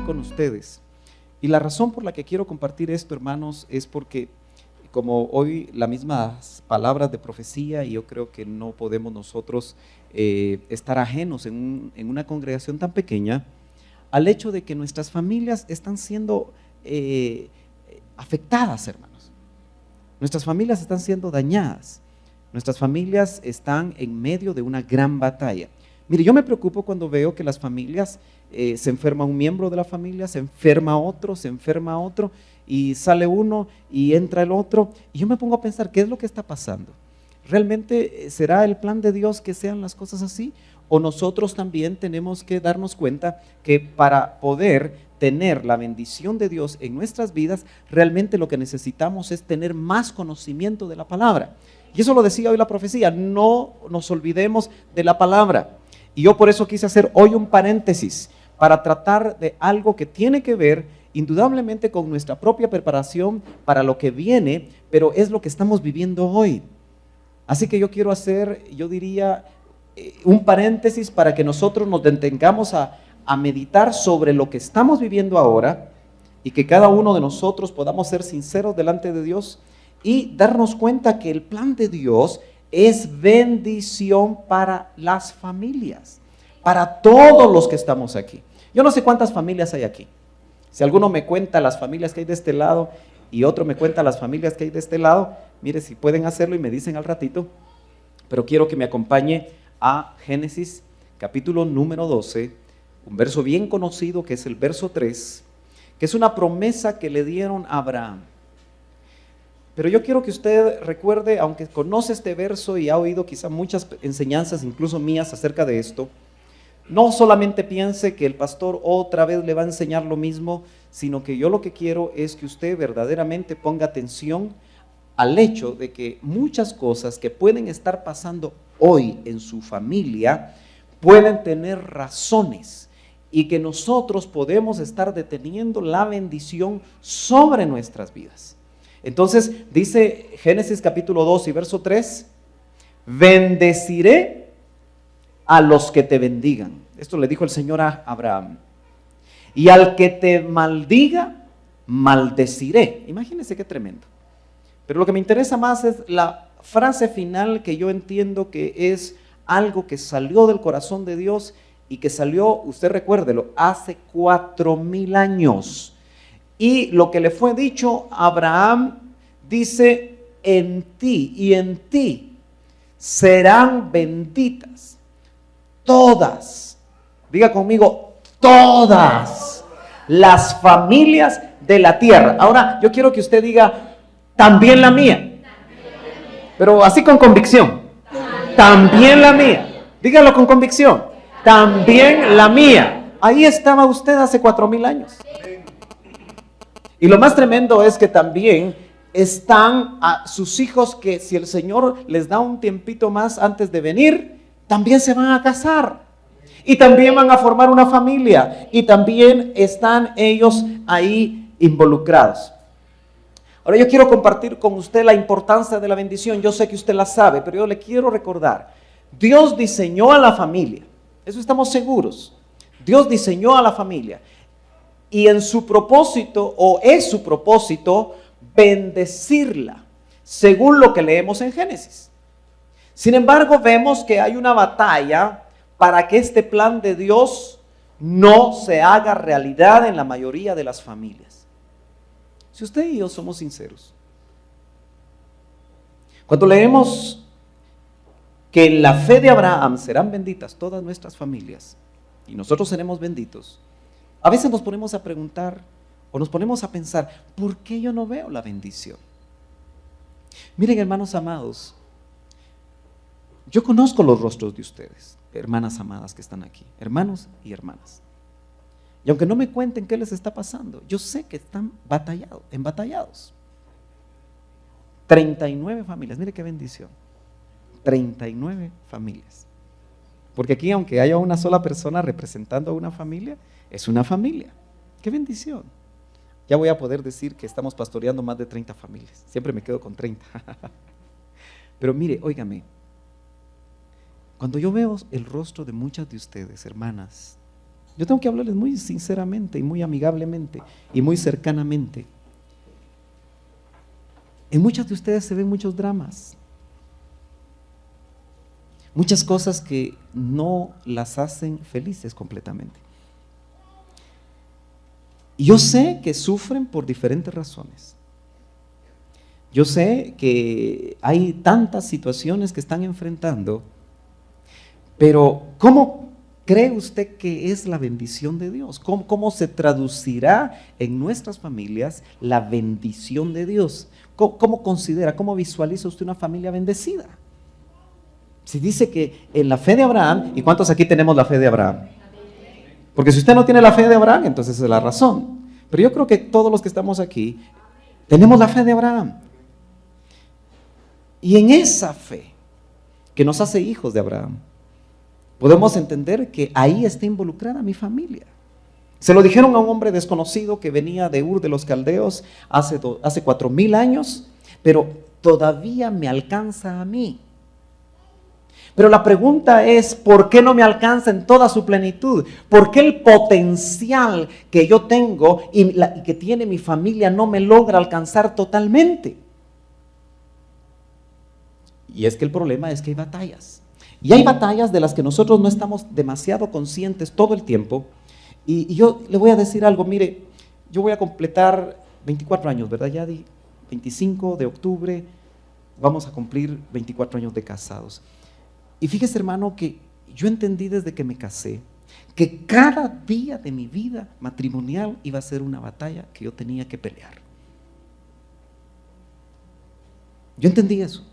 compartir con ustedes. Y la razón por la que quiero compartir esto, hermanos, es porque como hoy las mismas palabras de profecía, y yo creo que no podemos nosotros estar ajenos en una congregación tan pequeña al hecho de que nuestras familias están siendo afectadas, hermanos. Nuestras familias están siendo dañadas. Nuestras familias están en medio de una gran batalla. Mire, yo me preocupo cuando veo que las familias, se enferma un miembro de la familia, se enferma otro, y sale uno y entra el otro, y yo me pongo a pensar, ¿qué es lo que está pasando? ¿Realmente será el plan de Dios que sean las cosas así? ¿O nosotros también tenemos que darnos cuenta que para poder tener la bendición de Dios en nuestras vidas, realmente lo que necesitamos es tener más conocimiento de la palabra? Y eso lo decía hoy la profecía, no nos olvidemos de la palabra. Y yo por eso quise hacer hoy un paréntesis para tratar de algo que tiene que ver indudablemente con nuestra propia preparación para lo que viene, pero es lo que estamos viviendo hoy. Así que yo quiero hacer, yo diría, un paréntesis para que nosotros nos detengamos a meditar sobre lo que estamos viviendo ahora y que cada uno de nosotros podamos ser sinceros delante de Dios y darnos cuenta que el plan de Dios es bendición para las familias, para todos los que estamos aquí. Yo no sé cuántas familias hay aquí. Si alguno me cuenta las familias que hay de este lado y otro me cuenta las familias que hay de este lado, mire si pueden hacerlo y me dicen al ratito, pero quiero que me acompañe a Génesis capítulo número 12, un verso bien conocido que es el verso 3, que es una promesa que le dieron a Abraham. Pero yo quiero que usted recuerde, aunque conoce este verso y ha oído quizá muchas enseñanzas, incluso mías, acerca de esto, no solamente piense que el pastor otra vez le va a enseñar lo mismo, sino que yo lo que quiero es que usted verdaderamente ponga atención al hecho de que muchas cosas que pueden estar pasando hoy en su familia pueden tener razones y que nosotros podemos estar deteniendo la bendición sobre nuestras vidas. Entonces dice Génesis capítulo 2 y verso 3, bendeciré a los que te bendigan. Esto le dijo el Señor a Abraham. Y al que te maldiga, maldeciré. Imagínense qué tremendo. Pero lo que me interesa más es la frase final, que yo entiendo que es algo que salió del corazón de Dios y que salió, usted recuérdelo, hace 4000 años. Y lo que le fue dicho a Abraham, dice, en ti y en ti serán benditas todas, diga conmigo, todas las familias de la tierra. Ahora yo quiero que usted diga, también la mía, pero así con convicción, también la mía, dígalo con convicción, también la mía. Ahí estaba usted hace 4000 años. Y lo más tremendo es que también están a sus hijos que si el Señor les da un tiempito más antes de venir, también se van a casar. Y también van a formar una familia. Y también están ellos ahí involucrados. Ahora yo quiero compartir con usted la importancia de la bendición. Yo sé que usted la sabe, pero yo le quiero recordar. Dios diseñó a la familia. Eso estamos seguros. Dios diseñó a la familia. Y en su propósito, o es su propósito, bendecirla, según lo que leemos en Génesis. Sin embargo, vemos que hay una batalla para que este plan de Dios no se haga realidad en la mayoría de las familias. Si usted y yo somos sinceros, cuando leemos que en la fe de Abraham serán benditas todas nuestras familias y nosotros seremos benditos, a veces nos ponemos a preguntar o nos ponemos a pensar, ¿por qué yo no veo la bendición? Miren, hermanos amados, yo conozco los rostros de ustedes, hermanas amadas que están aquí, hermanos y hermanas. Y aunque no me cuenten qué les está pasando, yo sé que están embatallados. 39 familias, mire qué bendición. 39 familias. Porque aquí, aunque haya una sola persona representando a una familia, es una familia. ¡Qué bendición! Ya voy a poder decir que estamos pastoreando más de 30 familias. Siempre me quedo con 30. Pero mire, óigame, cuando yo veo el rostro de muchas de ustedes, hermanas, Yo tengo que hablarles muy sinceramente y muy amigablemente y muy cercanamente. En muchas de ustedes se ven muchos dramas, muchas cosas que no las hacen felices completamente. Y yo sé que sufren por diferentes razones. Yo sé que hay tantas situaciones que están enfrentando, pero ¿cómo cree usted que es la bendición de Dios? ¿Cómo se traducirá en nuestras familias la bendición de Dios? ¿Cómo considera, cómo visualiza usted una familia bendecida? Si dice que en la fe de Abraham, ¿y cuántos aquí tenemos la fe de Abraham? Porque si usted no tiene la fe de Abraham, entonces es la razón. Pero yo creo que todos los que estamos aquí tenemos la fe de Abraham. Y en esa fe que nos hace hijos de Abraham, podemos entender que ahí está involucrada mi familia. Se lo dijeron a un hombre desconocido que venía de Ur de los Caldeos hace 4000 años, pero todavía me alcanza a mí. Pero la pregunta es, ¿por qué no me alcanza en toda su plenitud? ¿Por qué el potencial que yo tengo y que tiene mi familia no me logra alcanzar totalmente? Y es que el problema es que hay batallas. Y hay batallas de las que nosotros no estamos demasiado conscientes todo el tiempo. Y yo le voy a decir algo, mire, yo voy a completar 24 años, ¿verdad? Ya di 25 de octubre, vamos a cumplir 24 años de casados. Y fíjese, hermano, que yo entendí desde que me casé que cada día de mi vida matrimonial iba a ser una batalla que yo tenía que pelear. Yo entendí eso.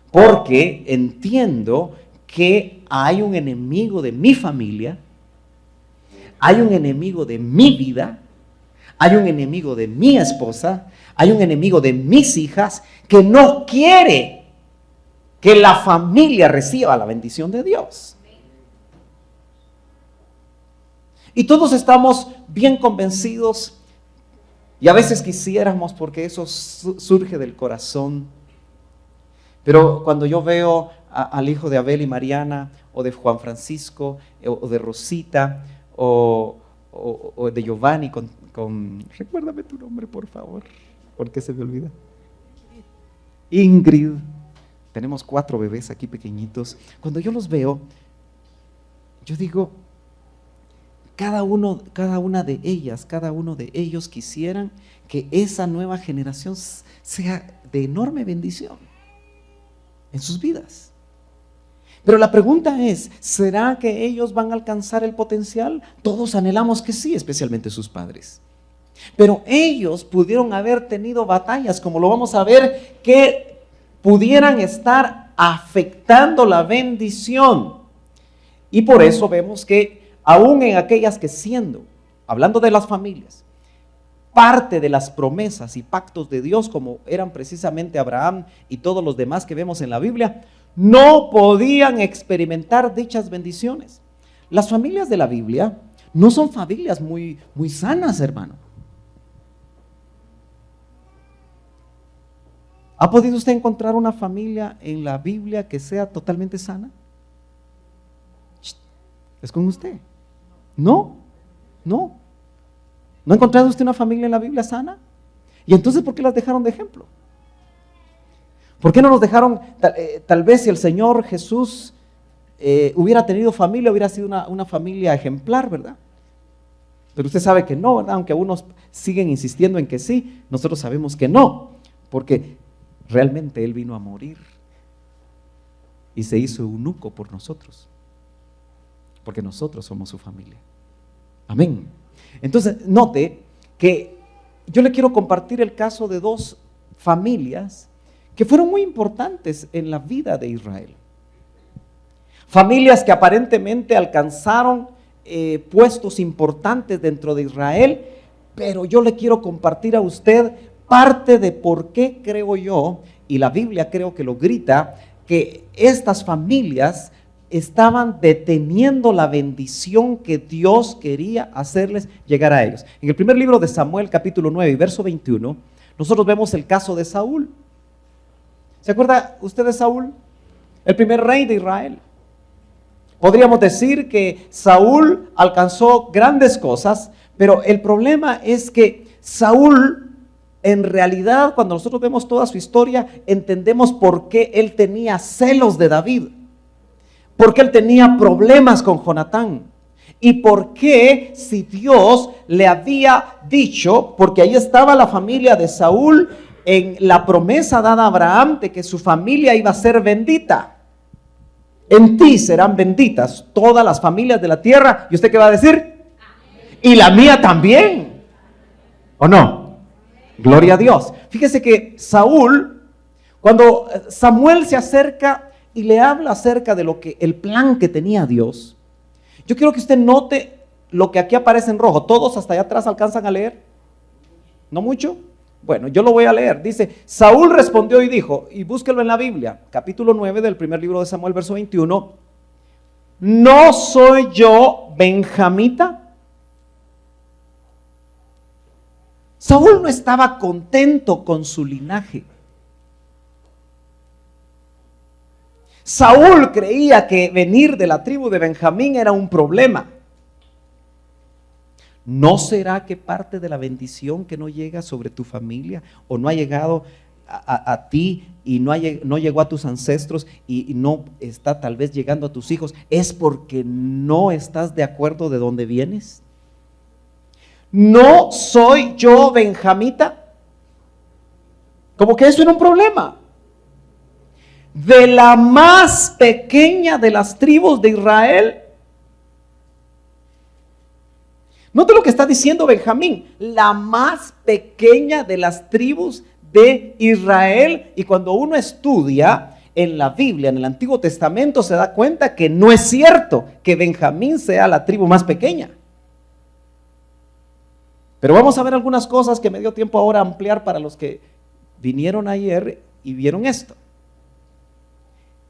Porque entiendo que hay un enemigo de mi familia, hay un enemigo de mi vida, hay un enemigo de mi esposa, hay un enemigo de mis hijas que no quiere que la familia reciba la bendición de Dios. Y todos estamos bien convencidos y a veces quisiéramos, porque eso surge del corazón. Pero cuando yo veo al hijo de Abel y Mariana, o de Juan Francisco, o de Rosita, o de Giovanni recuérdame tu nombre, por favor, porque se me olvida. Ingrid. Tenemos 4 bebés aquí pequeñitos. Cuando yo los veo, yo digo, cada una de ellas, cada uno de ellos quisieran que esa nueva generación sea de enorme bendición en sus vidas. Pero la pregunta es, ¿será que ellos van a alcanzar el potencial? Todos anhelamos que sí, especialmente sus padres. Pero ellos pudieron haber tenido batallas, como lo vamos a ver, que pudieran estar afectando la bendición. Y por eso vemos que aún en aquellas que hablando de las familias, parte de las promesas y pactos de Dios, como eran precisamente Abraham y todos los demás que vemos en la Biblia, no podían experimentar dichas bendiciones. Las familias de la Biblia no son familias muy sanas, hermano. ¿Ha podido usted encontrar una familia en la Biblia que sea totalmente sana? ¿Es con usted? No. ¿No ha encontrado usted una familia en la Biblia sana? ¿Y entonces por qué las dejaron de ejemplo? ¿Por qué no nos dejaron, tal vez si el Señor Jesús hubiera tenido familia, hubiera sido una familia ejemplar, ¿verdad? Pero usted sabe que no, ¿verdad? Aunque algunos siguen insistiendo en que sí, nosotros sabemos que no, porque realmente Él vino a morir y se hizo eunuco por nosotros, porque nosotros somos su familia. Amén. Entonces, note que yo le quiero compartir el caso de 2 familias que fueron muy importantes en la vida de Israel. Familias que aparentemente alcanzaron puestos importantes dentro de Israel, pero yo le quiero compartir a usted parte de por qué creo yo, y la Biblia creo que lo grita, que estas familias estaban deteniendo la bendición que Dios quería hacerles llegar a ellos. En el primer libro de Samuel, capítulo 9 y verso 21, nosotros vemos el caso de Saúl. ¿Se acuerda usted de Saúl? El primer rey de Israel. Podríamos decir que Saúl alcanzó grandes cosas, pero el problema es que Saúl, en realidad, cuando nosotros vemos toda su historia, entendemos por qué él tenía celos de David, por qué él tenía problemas con Jonatán, y por qué, si Dios le había dicho, porque ahí estaba la familia de Saúl, en la promesa dada a Abraham de que su familia iba a ser bendita. En ti serán benditas todas las familias de la tierra. ¿Y usted qué va a decir? Y la mía también. ¿O no? Gloria a Dios. Fíjese que Saúl, cuando Samuel se acerca y le habla acerca de lo que el plan que tenía Dios, yo quiero que usted note lo que aquí aparece en rojo. ¿Todos hasta allá atrás alcanzan a leer? ¿No mucho? Bueno, yo lo voy a leer. Dice, Saúl respondió y dijo, y búsquelo en la Biblia, capítulo 9 del primer libro de Samuel, verso 21. ¿No soy yo benjamita? Saúl no estaba contento con su linaje. Saúl creía que venir de la tribu de Benjamín era un problema. ¿No será que parte de la bendición que no llega sobre tu familia o no ha llegado a ti y no llegó a tus ancestros y no está tal vez llegando a tus hijos es porque no estás de acuerdo de dónde vienes? ¿No soy yo benjamita? Como que eso era un problema. De la más pequeña de las tribus de Israel. Note lo que está diciendo Benjamín, la más pequeña de las tribus de Israel. Y cuando uno estudia en la Biblia, en el Antiguo Testamento, se da cuenta que no es cierto que Benjamín sea la tribu más pequeña. Pero vamos a ver algunas cosas que me dio tiempo ahora a ampliar para los que vinieron ayer y vieron esto.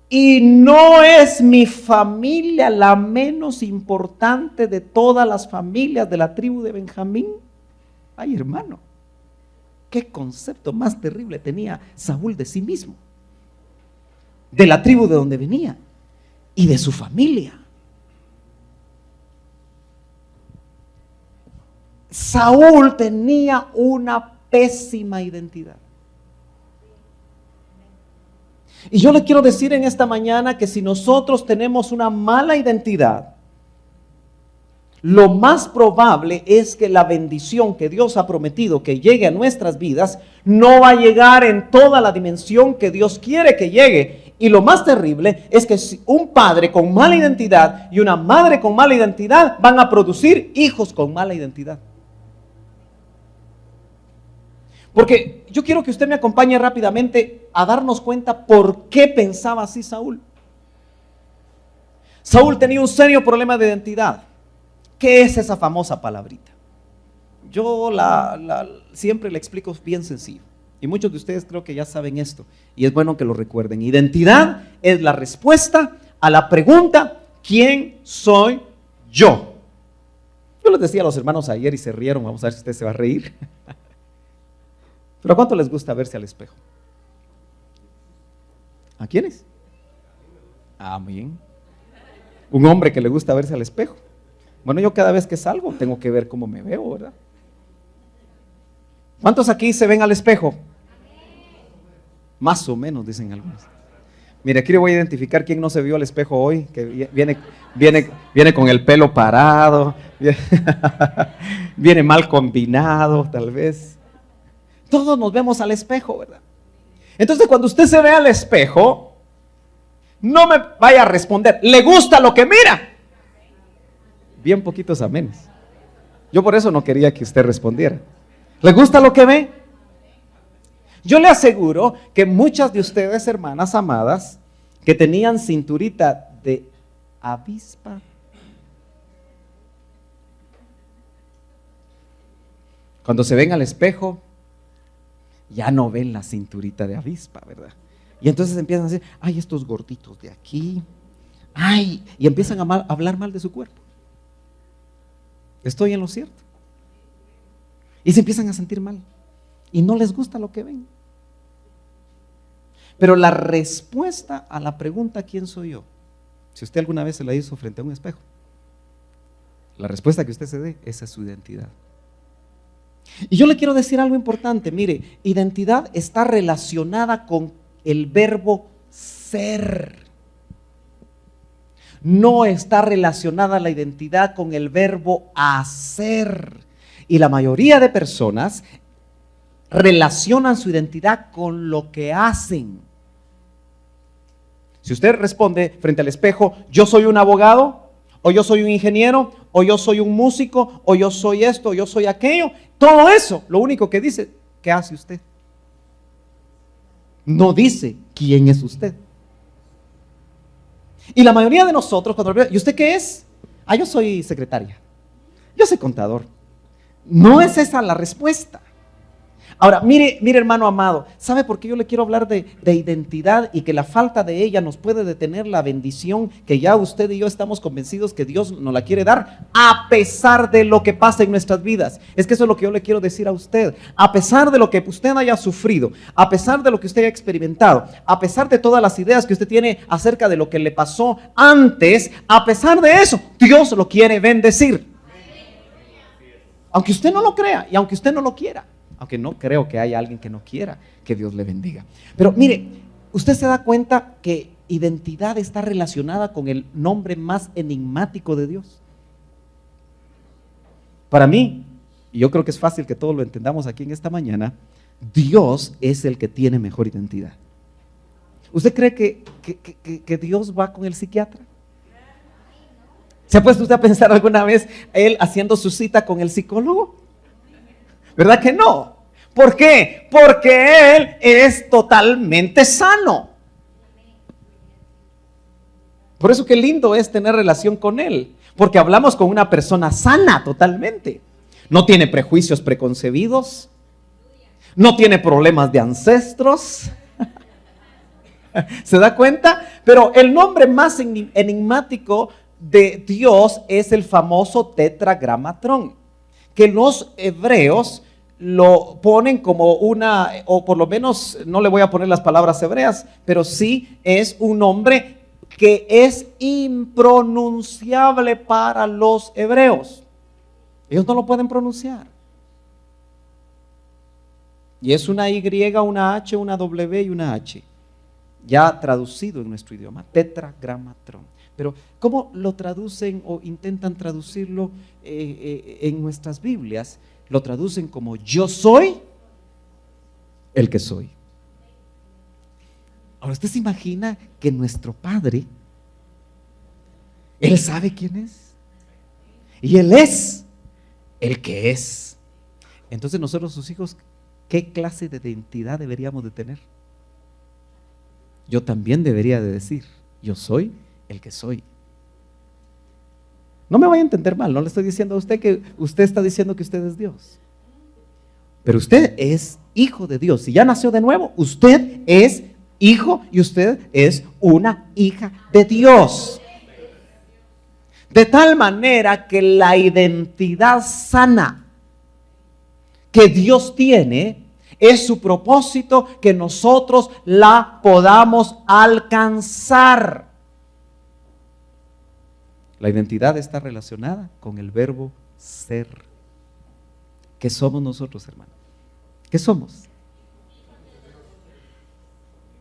Y no es mi familia la menos importante de todas las familias de la tribu de Benjamín. Ay, hermano, qué concepto más terrible tenía Saúl de sí mismo, de la tribu de donde venía y de su familia. Saúl tenía una pésima identidad. Y yo le quiero decir en esta mañana que si nosotros tenemos una mala identidad, lo más probable es que la bendición que Dios ha prometido que llegue a nuestras vidas no va a llegar en toda la dimensión que Dios quiere que llegue. Y lo más terrible es que si un padre con mala identidad y una madre con mala identidad van a producir hijos con mala identidad. Porque yo quiero que usted me acompañe rápidamente a darnos cuenta por qué pensaba así Saúl. Saúl tenía un serio problema de identidad. ¿Qué es esa famosa palabrita? Yo siempre le explico bien sencillo. Y muchos de ustedes creo que ya saben esto. Y es bueno que lo recuerden. Identidad es la respuesta a la pregunta, ¿quién soy yo? Yo les decía a los hermanos ayer y se rieron. Vamos a ver si usted se va a reír. ¿Pero a cuánto les gusta verse al espejo? ¿A quiénes? Amén. Un hombre que le gusta verse al espejo. Bueno, yo cada vez que salgo tengo que ver cómo me veo, ¿verdad? ¿Cuántos aquí se ven al espejo? Más o menos, dicen algunos. Mire, aquí le voy a identificar quién no se vio al espejo hoy, que viene con el pelo parado, viene mal combinado, tal vez. Todos nos vemos al espejo, ¿verdad? Entonces, cuando usted se ve al espejo, no me vaya a responder, ¿le gusta lo que mira? Bien poquitos amenes. Yo por eso no quería que usted respondiera. ¿Le gusta lo que ve? Yo le aseguro que muchas de ustedes, hermanas amadas, que tenían cinturita de avispa, cuando se ven al espejo, ya no ven la cinturita de avispa, ¿verdad? Y entonces empiezan a decir, ay, estos gorditos de aquí, ay, y empiezan a hablar mal de su cuerpo. Estoy en lo cierto. Y se empiezan a sentir mal. Y no les gusta lo que ven. Pero la respuesta a la pregunta, ¿quién soy yo?, Si usted alguna vez se la hizo frente a un espejo, la respuesta que usted se dé, esa es su identidad. Y yo le quiero decir algo importante, mire, identidad está relacionada con el verbo ser. No está relacionada la identidad con el verbo hacer. Y la mayoría de personas relacionan su identidad con lo que hacen. Si usted responde frente al espejo, yo soy un abogado, o yo soy un ingeniero, o yo soy un músico, o yo soy esto, o yo soy aquello, todo eso, lo único que dice, ¿qué hace usted? No dice quién es usted. Y la mayoría de nosotros, cuando ¿y usted qué es? Yo soy secretaria, yo soy contador. No es esa la respuesta. Ahora, mire hermano amado, ¿sabe por qué yo le quiero hablar de identidad y que la falta de ella nos puede detener la bendición que ya usted y yo estamos convencidos que Dios nos la quiere dar a pesar de lo que pasa en nuestras vidas? Es que eso es lo que yo le quiero decir a usted. A pesar de lo que usted haya sufrido, a pesar de lo que usted haya experimentado, a pesar de todas las ideas que usted tiene acerca de lo que le pasó antes, a pesar de eso, Dios lo quiere bendecir. Aunque usted no lo crea y aunque usted no lo quiera. Aunque no creo que haya alguien que no quiera que Dios le bendiga. Pero mire, usted se da cuenta que identidad está relacionada con el nombre más enigmático de Dios. Para mí, y yo creo que es fácil que todos lo entendamos aquí en esta mañana, Dios es el que tiene mejor identidad. ¿Usted cree que Dios va con el psiquiatra? ¿Se ha puesto usted a pensar alguna vez él haciendo su cita con el psicólogo? ¿Verdad que no? ¿Por qué? Porque Él es totalmente sano. Por eso qué lindo es tener relación con Él. Porque hablamos con una persona sana totalmente. No tiene prejuicios preconcebidos. No tiene problemas de ancestros. ¿Se da cuenta? Pero el nombre más enigmático de Dios es el famoso tetragramatrón, que los hebreos lo ponen como una, o por lo menos no le voy a poner las palabras hebreas, pero sí es un nombre que es impronunciable para los hebreos. Ellos no lo pueden pronunciar. Y es una Y, una H, una W y una H. Ya traducido en nuestro idioma, tetragramatrón. Pero ¿cómo lo traducen o intentan traducirlo en nuestras Biblias? Lo traducen como yo soy el que soy. Ahora usted se imagina que nuestro Padre, Él sabe quién es. Y Él es el que es. Entonces nosotros sus hijos, ¿qué clase de identidad deberíamos de tener? Yo también debería de decir, yo soy el que soy. No me vaya a entender mal, no le estoy diciendo a usted que usted está diciendo que usted es Dios. Pero usted es hijo de Dios. Si ya nació de nuevo, usted es hijo y usted es una hija de Dios. De tal manera que la identidad sana que Dios tiene es su propósito que nosotros la podamos alcanzar. La identidad está relacionada con el verbo ser. ¿Qué somos nosotros, hermano? ¿Qué somos?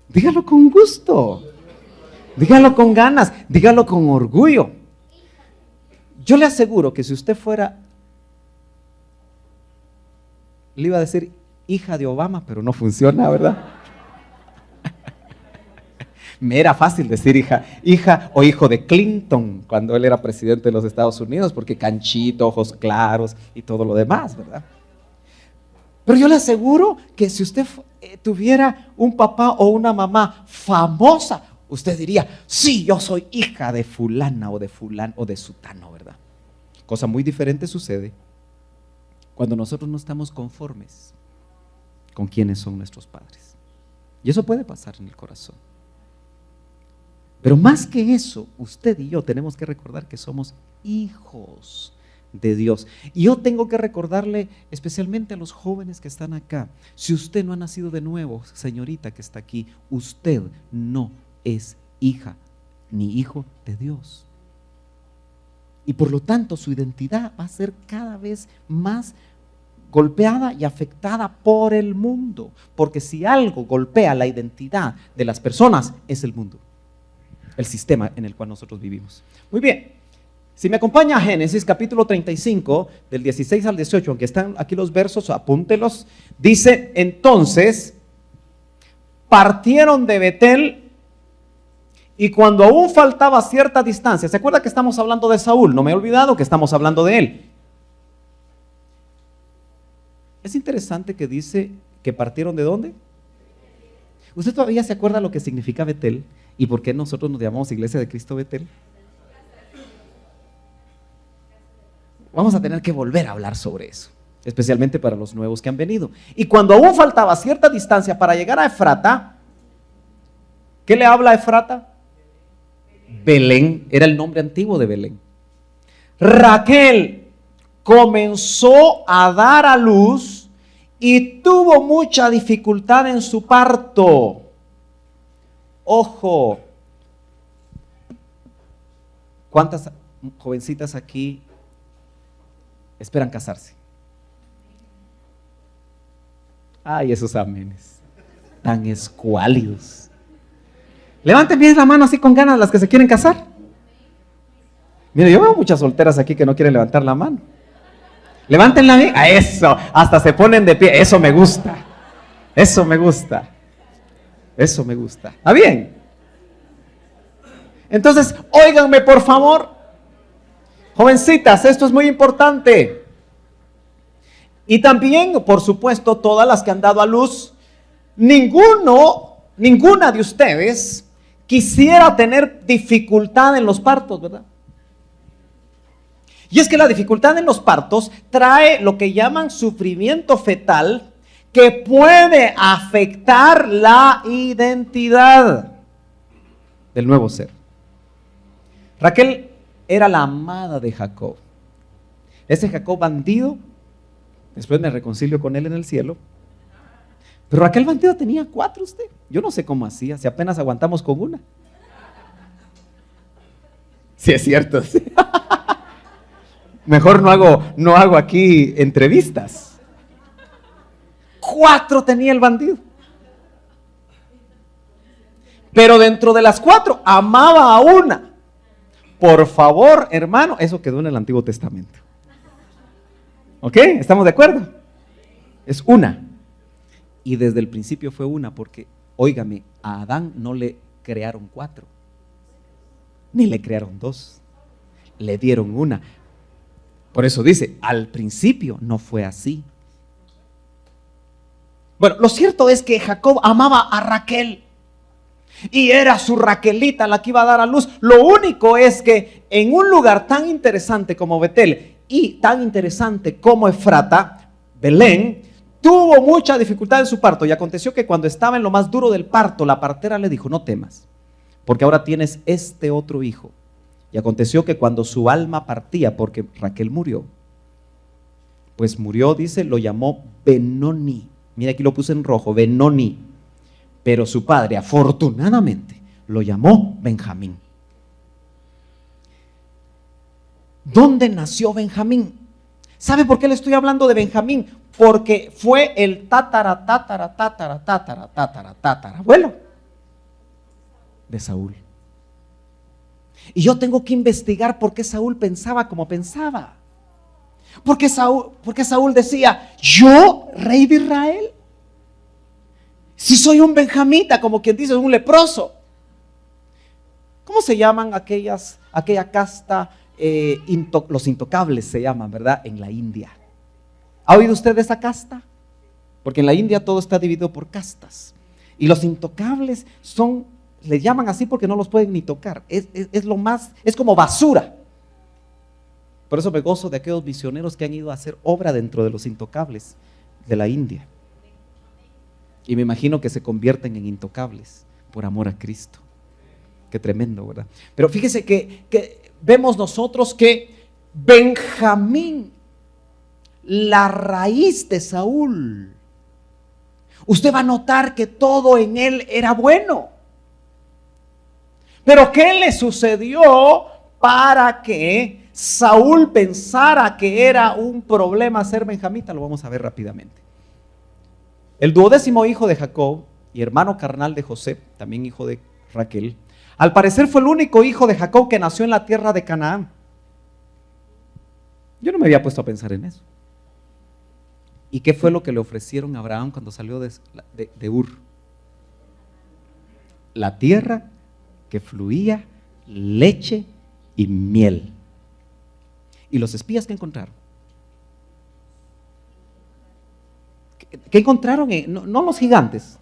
Dígalo con gusto, dígalo con ganas, dígalo con orgullo. Yo le aseguro que si usted fuera, le iba a decir hija de Obama, pero no funciona, ¿verdad? Me era fácil decir hija o hijo de Clinton cuando él era presidente de los Estados Unidos, porque canchito, ojos claros y todo lo demás, ¿verdad? Pero yo le aseguro que si usted tuviera un papá o una mamá famosa, usted diría, sí, yo soy hija de fulana o de fulano o de sutano, ¿verdad? Cosa muy diferente sucede cuando nosotros no estamos conformes con quienes son nuestros padres. Y eso puede pasar en el corazón. Pero más que eso, usted y yo tenemos que recordar que somos hijos de Dios. Y yo tengo que recordarle especialmente a los jóvenes que están acá, si usted no ha nacido de nuevo, señorita que está aquí, usted no es hija ni hijo de Dios. Y por lo tanto su identidad va a ser cada vez más golpeada y afectada por el mundo. Porque si algo golpea la identidad de las personas, es el mundo, el sistema en el cual nosotros vivimos. Muy bien, si me acompaña a Génesis capítulo 35, del 16 al 18, aunque están aquí los versos, apúntelos. Dice: entonces partieron de Betel, y cuando aún faltaba cierta distancia, ¿se acuerda que estamos hablando de Saúl? No me he olvidado que estamos hablando de él. Es interesante que dice que partieron ¿de dónde? ¿Usted todavía se acuerda lo que significa Betel? ¿Y por qué nosotros nos llamamos Iglesia de Cristo Betel? Vamos a tener que volver a hablar sobre eso, especialmente para los nuevos que han venido. Y cuando aún faltaba cierta distancia para llegar a Efrata, ¿qué le habla a Efrata? Belén, era el nombre antiguo de Belén. Raquel comenzó a dar a luz y tuvo mucha dificultad en su parto. Ojo, ¿cuántas jovencitas aquí esperan casarse? Ay, esos amenes tan escuálidos. Levanten bien la mano así con ganas las que se quieren casar. Mire, yo veo muchas solteras aquí que no quieren levantar la mano. Levántenla bien. A eso, hasta se ponen de pie. Eso me gusta. Eso me gusta. Eso me gusta. ¿Está bien? Entonces, óiganme por favor. Jovencitas, esto es muy importante. Y también, por supuesto, todas las que han dado a luz, ninguna de ustedes quisiera tener dificultad en los partos, ¿verdad? Y es que la dificultad en los partos trae lo que llaman sufrimiento fetal, que puede afectar la identidad del nuevo ser. Raquel era la amada de Jacob. Ese Jacob bandido, después me reconcilio con él en el cielo. Pero Raquel bandido tenía 4 usted. Yo no sé cómo hacía, si apenas aguantamos con una. Sí, es cierto. Sí. Mejor no hago aquí entrevistas. 4 tenía el bandido. Pero dentro de las 4 amaba a una. Por favor, hermano, eso quedó en el Antiguo Testamento. ¿Ok? ¿Estamos de acuerdo? Es una. Y desde el principio fue una, porque, óigame, a Adán no le crearon 4, ni le crearon 2, le dieron una. Por eso dice, al principio no fue así. Bueno, lo cierto es que Jacob amaba a Raquel y era su Raquelita la que iba a dar a luz. Lo único es que en un lugar tan interesante como Betel y tan interesante como Efrata, Belén, tuvo mucha dificultad en su parto. Y aconteció que cuando estaba en lo más duro del parto, la partera le dijo: no temas, porque ahora tienes este otro hijo. Y aconteció que cuando su alma partía, porque Raquel murió, pues murió, dice, lo llamó Benoni. Mira, aquí lo puse en rojo, Benoni. Pero su padre, afortunadamente, lo llamó Benjamín. ¿Dónde nació Benjamín? ¿Sabe por qué le estoy hablando de Benjamín? Porque fue el abuelo de Saúl. Y yo tengo que investigar por qué Saúl pensaba como pensaba. Porque Saúl decía: ¿yo, rey de Israel? Si soy un benjamita, como quien dice, un leproso. ¿Cómo se llaman aquella casta? Los intocables se llaman, ¿verdad? En la India. ¿Ha oído usted de esa casta? Porque en la India todo está dividido por castas. Y los intocables le llaman así porque no los pueden ni tocar. Es lo más, es como basura. Por eso me gozo de aquellos misioneros que han ido a hacer obra dentro de los intocables de la India. Y me imagino que se convierten en intocables por amor a Cristo. Qué tremendo, ¿verdad? Pero fíjese que vemos nosotros que Benjamín, la raíz de Saúl, usted va a notar que todo en él era bueno. Pero ¿qué le sucedió para que Saúl pensara que era un problema ser benjamita? Lo vamos a ver rápidamente. El 12º hijo de Jacob y hermano carnal de José, también hijo de Raquel, al parecer fue el único hijo de Jacob que nació en la tierra de Canaán. Yo no me había puesto a pensar en eso. ¿Y qué fue lo que le ofrecieron a Abraham cuando salió de Ur? La tierra que fluía leche y miel. ¿Y los espías qué encontraron? ¿Qué encontraron? No los gigantes.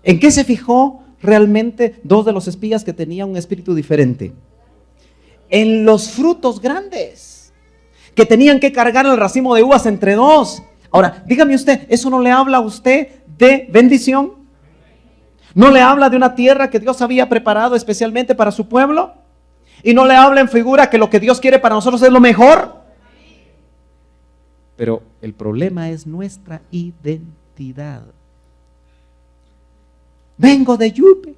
¿En qué se fijó realmente dos de los espías que tenían un espíritu diferente? En los frutos grandes, que tenían que cargar el racimo de uvas entre dos. Ahora, dígame usted, ¿eso no le habla a usted de bendición? ¿No le habla de una tierra que Dios había preparado especialmente para su pueblo? ¿Y no le habla en figura que lo que Dios quiere para nosotros es lo mejor? Pero el problema es nuestra identidad. Vengo de Yupe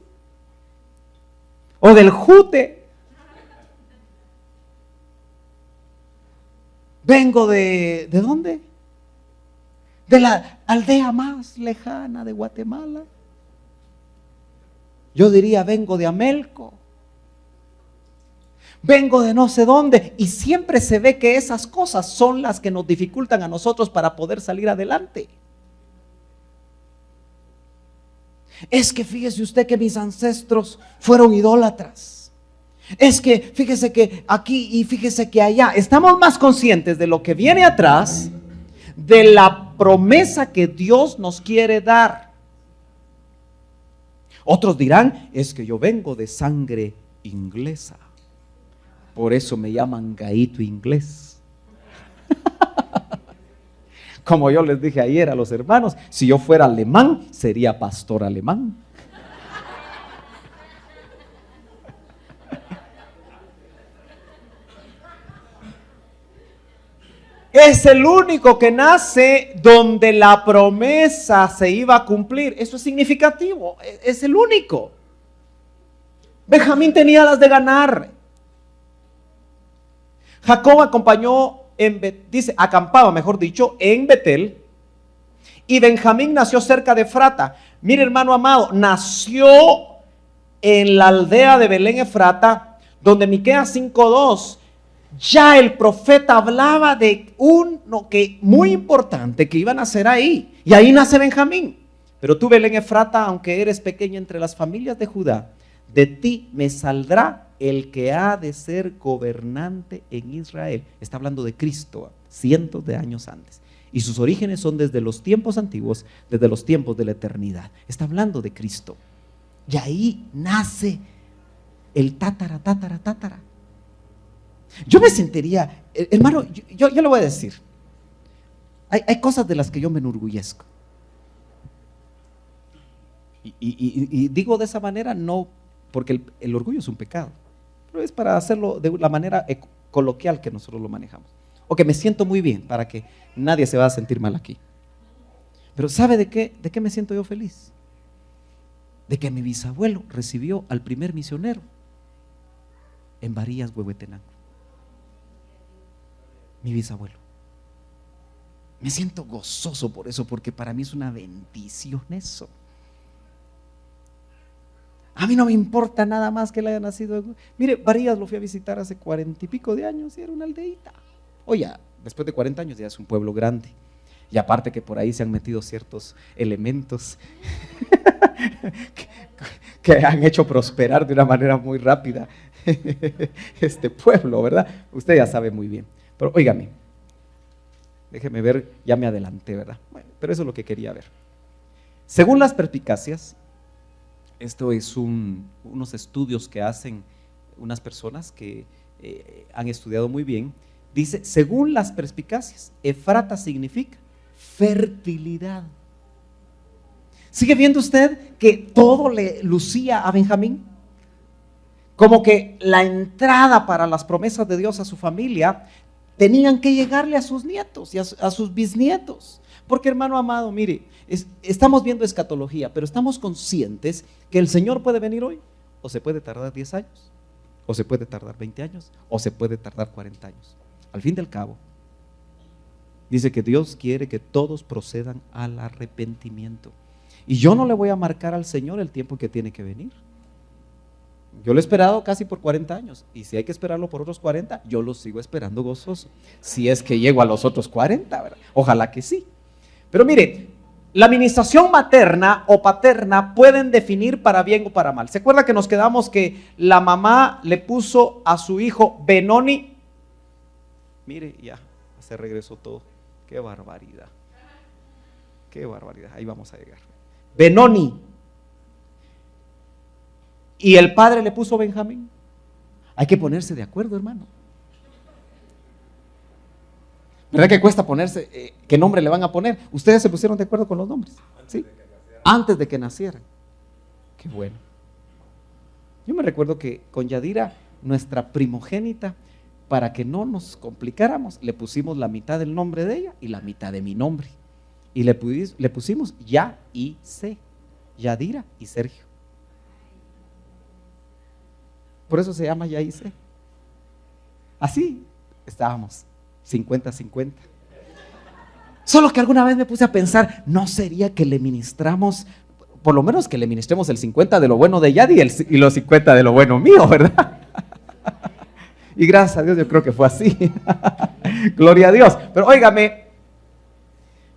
o del Jute. Vengo ¿de dónde? De la aldea más lejana de Guatemala. Yo diría, vengo de Amelco. Vengo de no sé dónde. Y siempre se ve que esas cosas son las que nos dificultan a nosotros para poder salir adelante. Es que fíjese usted que mis ancestros fueron idólatras. Es que fíjese que aquí y fíjese que allá. Estamos más conscientes de lo que viene atrás, de la promesa que Dios nos quiere dar. Otros dirán, es que yo vengo de sangre inglesa. Por eso me llaman gaito inglés. Como yo les dije ayer a los hermanos, si yo fuera alemán, sería pastor alemán. Es el único que nace donde la promesa se iba a cumplir. Eso es significativo, es el único. Benjamín tenía las de ganar. Jacob acompañó, acampaba, mejor dicho, en Betel. Y Benjamín nació cerca de Efrata. Mire, hermano amado, nació en la aldea de Belén Efrata, donde Miqueas 5:2, ya el profeta hablaba de uno que muy importante que iba a nacer ahí. Y ahí nace Benjamín. Pero tú, Belén Efrata, aunque eres pequeña entre las familias de Judá, de ti me saldrá el que ha de ser gobernante en Israel. Está hablando de Cristo, cientos de años antes. Y sus orígenes son desde los tiempos antiguos, desde los tiempos de la eternidad. Está hablando de Cristo. Y ahí nace el tátara. Yo me sentiría, hermano, yo le voy a decir, hay cosas de las que yo me enorgullezco. Y digo de esa manera no porque el orgullo es un pecado, pero es para hacerlo de la manera coloquial que nosotros lo manejamos. O que me siento muy bien, para que nadie se va a sentir mal aquí. Pero ¿sabe de qué me siento yo feliz? De que mi bisabuelo recibió al primer misionero en Varillas, Huehuetenango. Mi bisabuelo. Me siento gozoso por eso, porque para mí es una bendición eso. A mí no me importa nada más que él haya nacido. Mire, Varillas lo fui a visitar hace 40 y pico de años y era una aldeíta. Oye, después de 40 años ya es un pueblo grande. Y aparte que por ahí se han metido ciertos elementos que han hecho prosperar de una manera muy rápida este pueblo, ¿verdad? Usted ya sabe muy bien. Pero óigame, déjeme ver, ya me adelanté, ¿verdad? Bueno, pero eso es lo que quería ver. Según las perspicacias, esto es unos estudios que hacen unas personas que han estudiado muy bien. Dice, según las perspicacias, Efrata significa fertilidad. ¿Sigue viendo usted que todo le lucía a Benjamín? Como que la entrada para las promesas de Dios a su familia tenían que llegarle a sus nietos y a sus bisnietos. Porque, hermano amado, mire, estamos viendo escatología, pero estamos conscientes que el Señor puede venir hoy o se puede tardar 10 años, o se puede tardar 20 años, o se puede tardar 40 años. Al fin del cabo, dice que Dios quiere que todos procedan al arrepentimiento. Y yo no le voy a marcar al Señor el tiempo que tiene que venir. Yo lo he esperado casi por 40 años, y si hay que esperarlo por otros 40, yo lo sigo esperando gozoso, si es que llego a los otros 40, ¿verdad? Ojalá que sí. Pero mire, la administración materna o paterna pueden definir para bien o para mal. ¿Se acuerda que nos quedamos que la mamá le puso a su hijo Benoni? Mire, ya se regresó todo. Qué barbaridad. Qué barbaridad. Ahí vamos a llegar. Benoni. Y el padre le puso Benjamín. Hay que ponerse de acuerdo, hermano. ¿Verdad que cuesta ponerse? ¿Qué nombre le van a poner? ¿Ustedes se pusieron de acuerdo con los nombres? ¿Sí? Antes de que nacieran. Qué bueno. Yo me recuerdo que con Yadira, nuestra primogénita, para que no nos complicáramos, le pusimos la mitad del nombre de ella y la mitad de mi nombre. Y le pusimos Ya y C. Yadira y Sergio. Por eso se llama Ya y C. Así estábamos. 50-50. Solo que alguna vez me puse a pensar, ¿no sería que le ministramos, por lo menos que le ministremos el 50 de lo bueno de Yadi y los 50 de lo bueno mío, ¿verdad? Y gracias a Dios yo creo que fue así. Gloria a Dios. Pero óigame,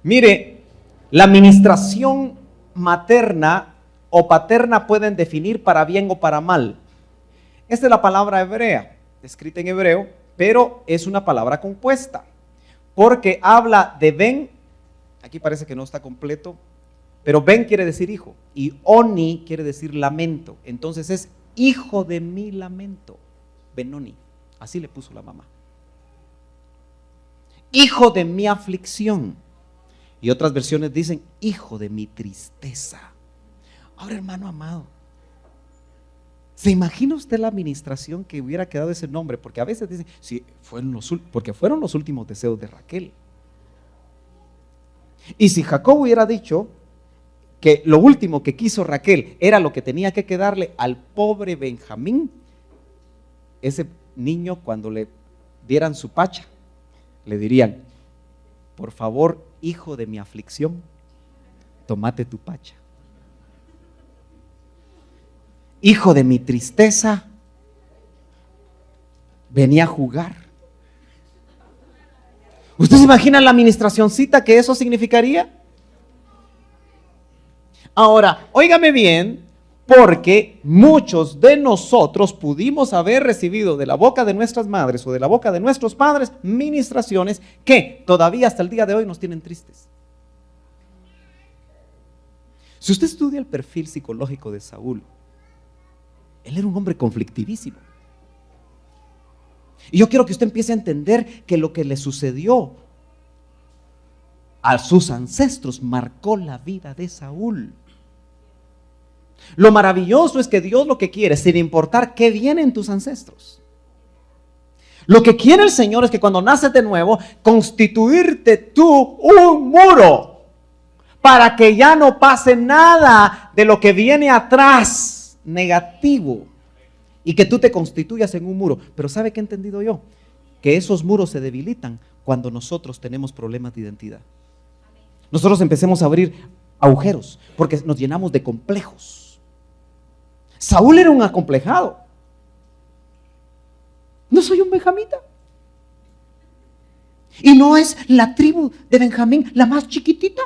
mire, la administración materna o paterna pueden definir para bien o para mal. Esta es la palabra hebrea, escrita en hebreo, pero es una palabra compuesta, porque habla de ben, aquí parece que no está completo, pero ben quiere decir hijo, y oni quiere decir lamento, entonces es hijo de mi lamento, Benoni, así le puso la mamá. Hijo de mi aflicción, y otras versiones dicen hijo de mi tristeza. Ahora, hermano amado, ¿se imagina usted la administración que hubiera quedado ese nombre? Porque a veces dicen, sí, porque fueron los últimos deseos de Raquel. Y si Jacob hubiera dicho que lo último que quiso Raquel era lo que tenía que quedarle al pobre Benjamín, ese niño cuando le dieran su pacha, le dirían, por favor, hijo de mi aflicción, tómate tu pacha. Hijo de mi tristeza, venía a jugar. ¿Usted se imagina la administracioncita que eso significaría? Ahora, óigame bien, porque muchos de nosotros pudimos haber recibido de la boca de nuestras madres o de la boca de nuestros padres ministraciones que todavía hasta el día de hoy nos tienen tristes. Si usted estudia el perfil psicológico de Saúl, él era un hombre conflictivísimo. Y yo quiero que usted empiece a entender que lo que le sucedió a sus ancestros marcó la vida de Saúl. Lo maravilloso es que Dios lo que quiere, sin importar qué viene en tus ancestros, lo que quiere el Señor es que cuando naces de nuevo, constituirte tú un muro para que ya no pase nada de lo que viene atrás negativo y que tú te constituyas en un muro. Pero ¿sabe qué he entendido yo? Que esos muros se debilitan cuando nosotros tenemos problemas de identidad. Nosotros empecemos a abrir agujeros porque nos llenamos de complejos. Saúl era un acomplejado. No soy un benjamita. Y no es la tribu de Benjamín la más chiquitita.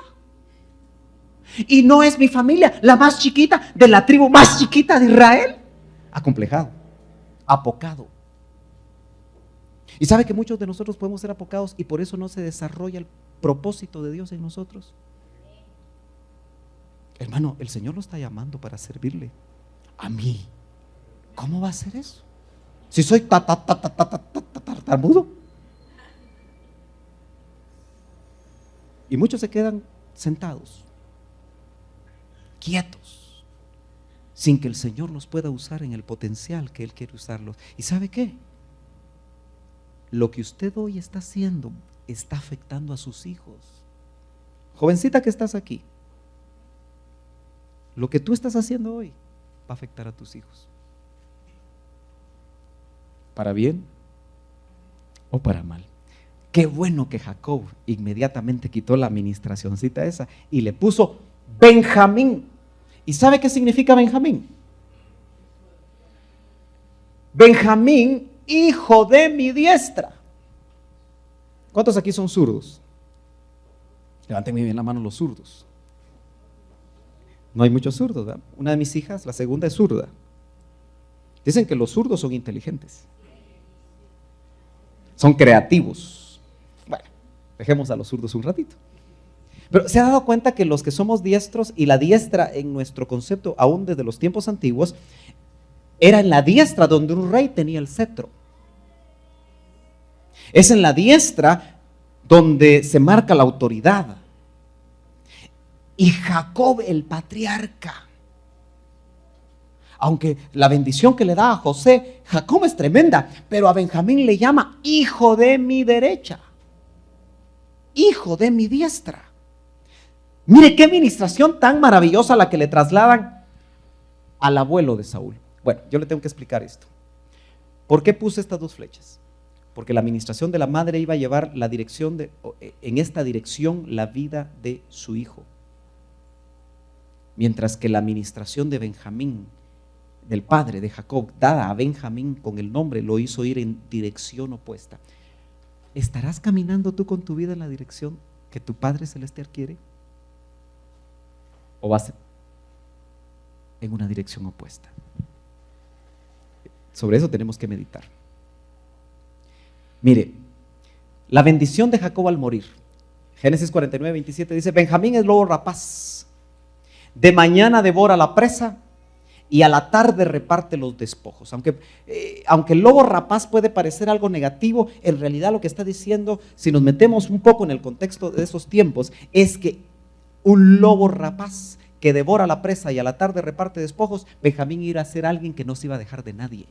Y no es mi familia la más chiquita de la tribu más chiquita de Israel. Acomplejado, apocado. Y sabe que muchos de nosotros podemos ser apocados y por eso no se desarrolla el propósito de Dios en nosotros. Hermano, el Señor lo está llamando para servirle. A mí, ¿cómo va a ser eso? Si soy tartamudo. Y muchos se quedan sentados, quietos, sin que el Señor los pueda usar en el potencial que Él quiere usarlos. ¿Y sabe qué? Lo que usted hoy está haciendo está afectando a sus hijos. Jovencita que estás aquí, lo que tú estás haciendo hoy va a afectar a tus hijos. ¿Para bien o para mal? Qué bueno que Jacob inmediatamente quitó la administracióncita esa y le puso Benjamín. ¿Y sabe qué significa Benjamín? Benjamín, hijo de mi diestra. ¿Cuántos aquí son zurdos? Levanten bien la mano los zurdos. No hay muchos zurdos, ¿verdad? Una de mis hijas, la segunda, es zurda. Dicen que los zurdos son inteligentes. Son creativos. Bueno, dejemos a los zurdos un ratito. Pero ¿se ha dado cuenta que los que somos diestros, y la diestra en nuestro concepto, aún desde los tiempos antiguos, era en la diestra donde un rey tenía el cetro? Es en la diestra donde se marca la autoridad. Y Jacob, el patriarca, aunque la bendición que le da a José, Jacob es tremenda, pero a Benjamín le llama hijo de mi derecha, hijo de mi diestra. Mire qué administración tan maravillosa la que le trasladan al abuelo de Saúl. Bueno, yo le tengo que explicar esto. ¿Por qué puse estas dos flechas? Porque la administración de la madre iba a llevar la dirección en esta dirección la vida de su hijo. Mientras que la administración de Benjamín, del padre de Jacob, dada a Benjamín con el nombre, lo hizo ir en dirección opuesta. ¿Estarás caminando tú con tu vida en la dirección que tu Padre Celestial quiere? ¿O vas en una dirección opuesta? Sobre eso tenemos que meditar. Mire, la bendición de Jacob al morir. Génesis 49, 27 dice: Benjamín es lobo rapaz, de mañana devora la presa y a la tarde reparte los despojos. Aunque el lobo rapaz puede parecer algo negativo, en realidad lo que está diciendo, si nos metemos un poco en el contexto de esos tiempos, es que un lobo rapaz que devora la presa y a la tarde reparte despojos, Benjamín iba a ser alguien que no se iba a dejar de nadie.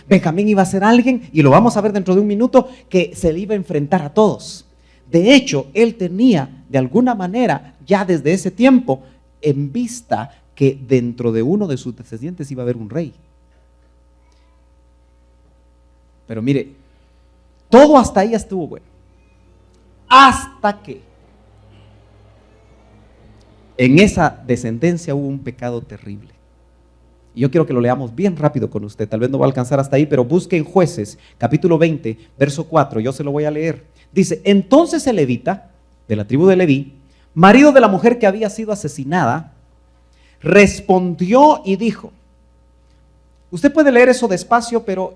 Benjamín iba a ser alguien, y lo vamos a ver dentro de un minuto, que se le iba a enfrentar a todos. De hecho, él tenía de alguna manera, ya desde ese tiempo, en vista que dentro de uno de sus descendientes iba a haber un rey. Pero mire, todo hasta ahí estuvo bueno. Hasta que en esa descendencia hubo un pecado terrible. Y yo quiero que lo leamos bien rápido con usted. Tal vez no va a alcanzar hasta ahí, pero busque en Jueces, capítulo 20, verso 4. Yo se lo voy a leer. Dice: entonces el levita, de la tribu de Leví, marido de la mujer que había sido asesinada, respondió y dijo. Usted puede leer eso despacio, pero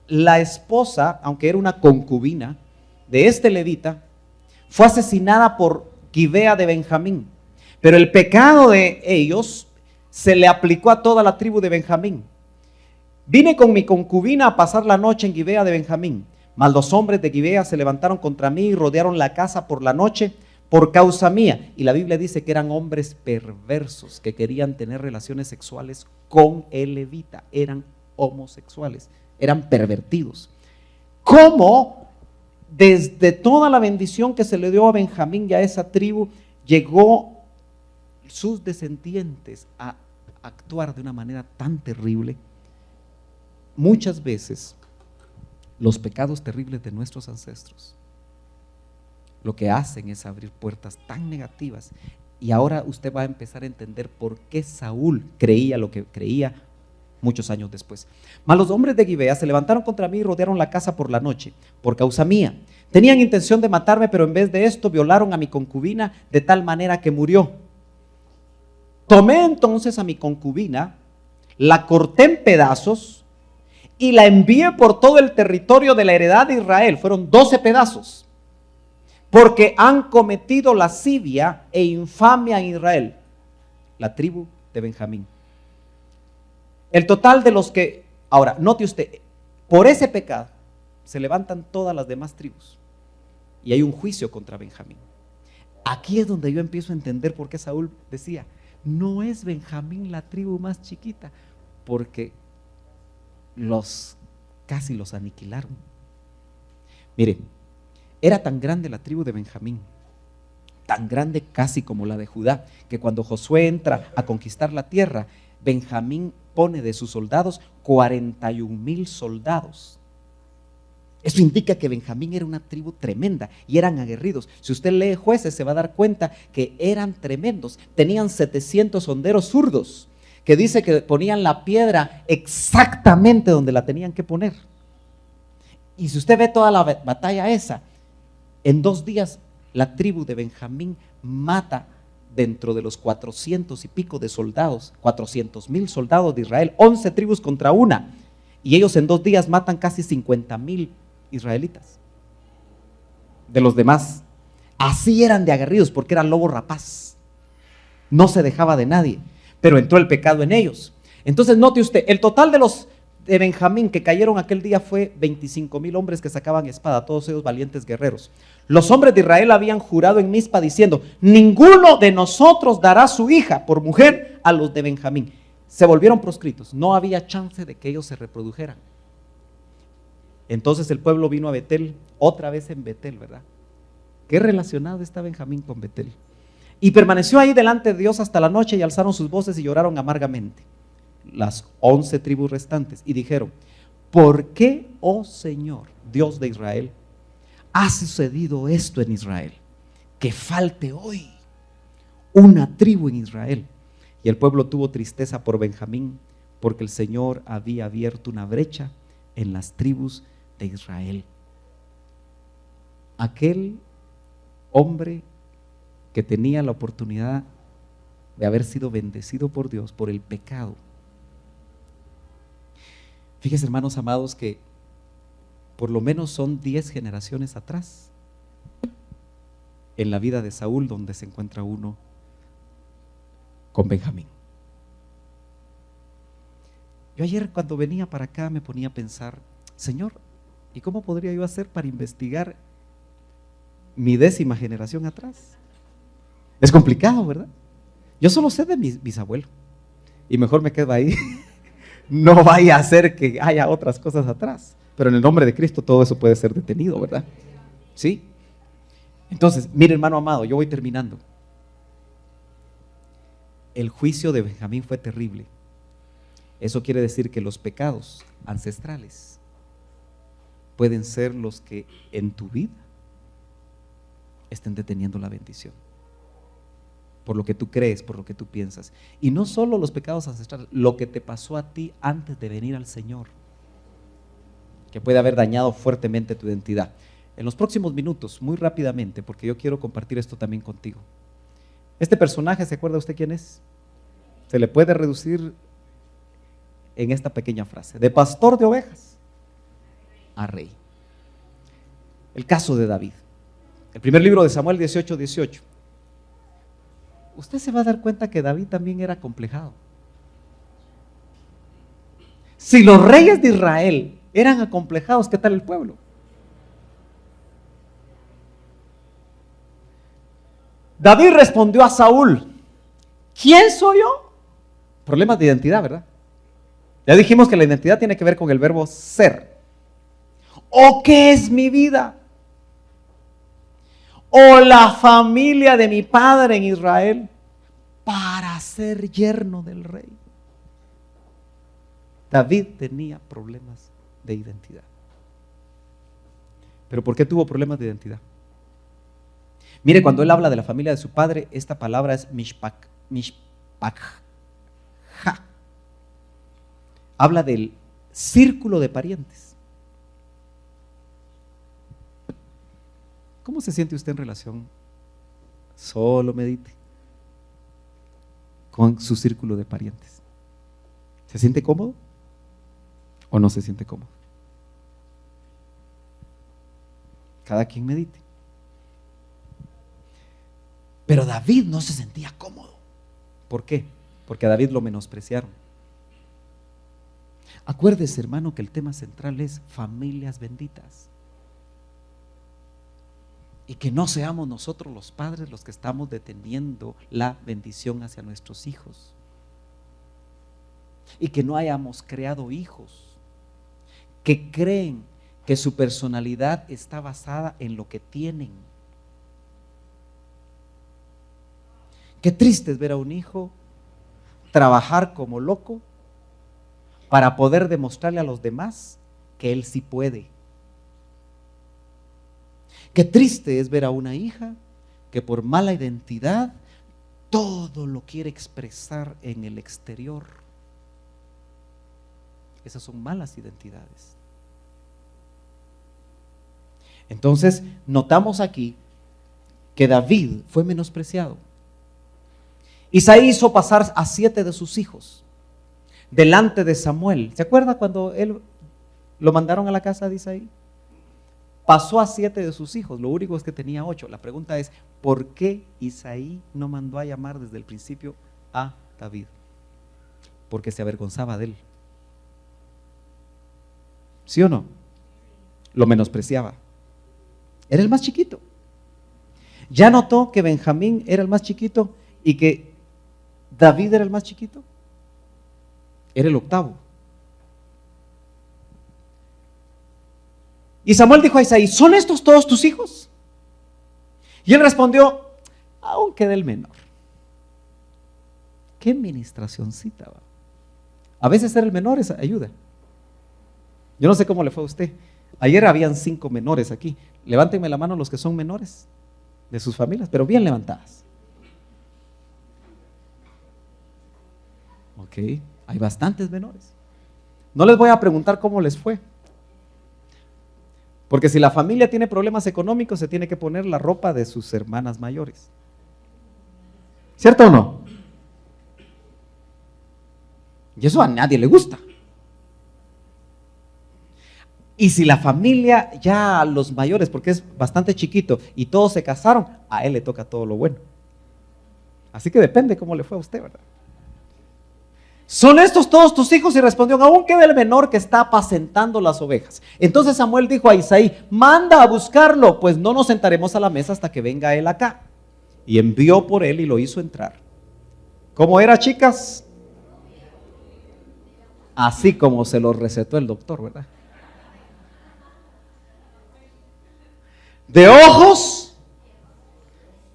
la esposa, aunque era una concubina de este levita, fue asesinada por Gibea de Benjamín. Pero el pecado de ellos se le aplicó a toda la tribu de Benjamín. Vine con mi concubina a pasar la noche en Gibea de Benjamín, mas los hombres de Gibea se levantaron contra mí y rodearon la casa por la noche por causa mía. Y la Biblia dice que eran hombres perversos que querían tener relaciones sexuales con el levita. Eran homosexuales, eran pervertidos. ¿Cómo desde toda la bendición que se le dio a Benjamín y a esa tribu llegó sus descendientes a actuar de una manera tan terrible? Muchas veces los pecados terribles de nuestros ancestros lo que hacen es abrir puertas tan negativas, y ahora usted va a empezar a entender por qué Saúl creía lo que creía muchos años después. Mas los hombres de Gibea se levantaron contra mí y rodearon la casa por la noche por causa mía. Tenían intención de matarme, pero en vez de esto violaron a mi concubina de tal manera que murió. Tomé entonces a mi concubina, la corté en pedazos y la envié por todo el territorio de la heredad de Israel. Fueron 12 pedazos, porque han cometido lascivia e infamia en Israel, la tribu de Benjamín. El total de los que, ahora, note usted, por ese pecado se levantan todas las demás tribus y hay un juicio contra Benjamín. Aquí es donde yo empiezo a entender por qué Saúl decía: no es Benjamín la tribu más chiquita, porque casi los aniquilaron. Mire, era tan grande la tribu de Benjamín, tan grande casi como la de Judá, que cuando Josué entra a conquistar la tierra, Benjamín pone de sus soldados 41,000 soldados. Eso indica que Benjamín era una tribu tremenda y eran aguerridos. Si usted lee Jueces se va a dar cuenta que eran tremendos. Tenían 700 honderos zurdos que dice que ponían la piedra exactamente donde la tenían que poner. Y si usted ve toda la batalla esa, en 2 días la tribu de Benjamín mata dentro de los 400 y pico de soldados, 400,000 soldados de Israel, 11 tribus contra una. Y ellos en 2 días matan casi 50,000 israelitas de los demás. Así eran de aguerridos, porque era lobo rapaz, no se dejaba de nadie, pero entró el pecado en ellos. Entonces note usted, el total de los de Benjamín que cayeron aquel día fue 25,000 hombres que sacaban espada, todos ellos valientes guerreros. Los hombres de Israel habían jurado en Mizpa diciendo: ninguno de nosotros dará su hija por mujer a los de Benjamín. Se volvieron proscritos, no había chance de que ellos se reprodujeran. Entonces el pueblo vino a Betel, otra vez en Betel, ¿verdad? Qué relacionado está Benjamín con Betel. Y permaneció ahí delante de Dios hasta la noche, y alzaron sus voces y lloraron amargamente las 11 tribus restantes, y dijeron: ¿por qué, oh Señor, Dios de Israel, ha sucedido esto en Israel? Que falte hoy una tribu en Israel. Y el pueblo tuvo tristeza por Benjamín, porque el Señor había abierto una brecha en las tribus de Israel. Aquel hombre que tenía la oportunidad de haber sido bendecido por Dios por el pecado. Fíjense, hermanos amados, que por lo menos son 10 generaciones atrás en la vida de Saúl donde se encuentra uno con Benjamín. Yo ayer cuando venía para acá me ponía a pensar: Señor, ¿y cómo podría yo hacer para investigar mi 10ª generación atrás? Es complicado, ¿verdad? Yo solo sé de mi bisabuelo y mejor me quedo ahí. No vaya a ser que haya otras cosas atrás, pero en el nombre de Cristo todo eso puede ser detenido, ¿verdad? ¿Sí? Entonces, mire, hermano amado, yo voy terminando. El juicio de Benjamín fue terrible. Eso quiere decir que los pecados ancestrales pueden ser los que en tu vida estén deteniendo la bendición. Por lo que tú crees, por lo que tú piensas. Y no solo los pecados ancestrales, lo que te pasó a ti antes de venir al Señor, que puede haber dañado fuertemente tu identidad. En los próximos minutos, muy rápidamente, porque yo quiero compartir esto también contigo. Este personaje, ¿se acuerda usted quién es? Se le puede reducir en esta pequeña frase: de pastor de ovejas a rey. El caso de David. El primer libro de Samuel 18:18. Usted se va a dar cuenta que David también era acomplejado. Si los reyes de Israel eran acomplejados, ¿qué tal el pueblo? David respondió a Saúl: ¿quién soy yo? Problemas de identidad, ¿verdad? Ya dijimos que la identidad tiene que ver con el verbo ser. ¿O qué es mi vida? ¿O la familia de mi padre en Israel para ser yerno del rey? David tenía problemas de identidad. ¿Pero por qué tuvo problemas de identidad? Mire, cuando él habla de la familia de su padre, esta palabra es mishpach. Habla del círculo de parientes. ¿Cómo se siente usted en relación? Solo medite con su círculo de parientes. ¿Se siente cómodo o no se siente cómodo? Cada quien medite. Pero David no se sentía cómodo. ¿Por qué? Porque a David lo menospreciaron. Acuérdese, hermano, que el tema central es familias benditas. Y que no seamos nosotros los padres los que estamos deteniendo la bendición hacia nuestros hijos. Y que no hayamos creado hijos que creen que su personalidad está basada en lo que tienen. Qué triste es ver a un hijo trabajar como loco para poder demostrarle a los demás que él sí puede. Qué triste es ver a una hija que por mala identidad todo lo quiere expresar en el exterior. Esas son malas identidades. Entonces, notamos aquí que David fue menospreciado. Isaí hizo pasar a 7 de sus hijos delante de Samuel. ¿Se acuerda cuando él lo mandaron a la casa de Isaí? Pasó a 7 de sus hijos, lo único es que tenía 8. La pregunta es, ¿por qué Isaí no mandó a llamar desde el principio a David? Porque se avergonzaba de él. ¿Sí o no? Lo menospreciaba. Era el más chiquito. ¿Ya notó que Benjamín era el más chiquito y que David era el más chiquito? Era el octavo. Y Samuel dijo a Isaí, ¿son estos todos tus hijos? Y él respondió, aún queda el menor. Qué administracióncita va. A veces ser el menor es ayuda. Yo no sé cómo le fue a usted. Ayer habían 5 menores aquí. Levántenme la mano los que son menores de sus familias, pero bien levantadas. Ok, hay bastantes menores. No les voy a preguntar cómo les fue. Porque si la familia tiene problemas económicos, se tiene que poner la ropa de sus hermanas mayores. ¿Cierto o no? Y eso a nadie le gusta. Y si la familia, ya los mayores, porque es bastante chiquito, y todos se casaron, a él le toca todo lo bueno. Así que depende cómo le fue a usted, ¿verdad? ¿Son estos todos tus hijos? Y respondió, aún queda el menor que está apacentando las ovejas. Entonces Samuel dijo a Isaí, manda a buscarlo, pues no nos sentaremos a la mesa hasta que venga él acá. Y envió por él y lo hizo entrar. ¿Cómo era, chicas? Así como se lo recetó el doctor, ¿verdad? De ojos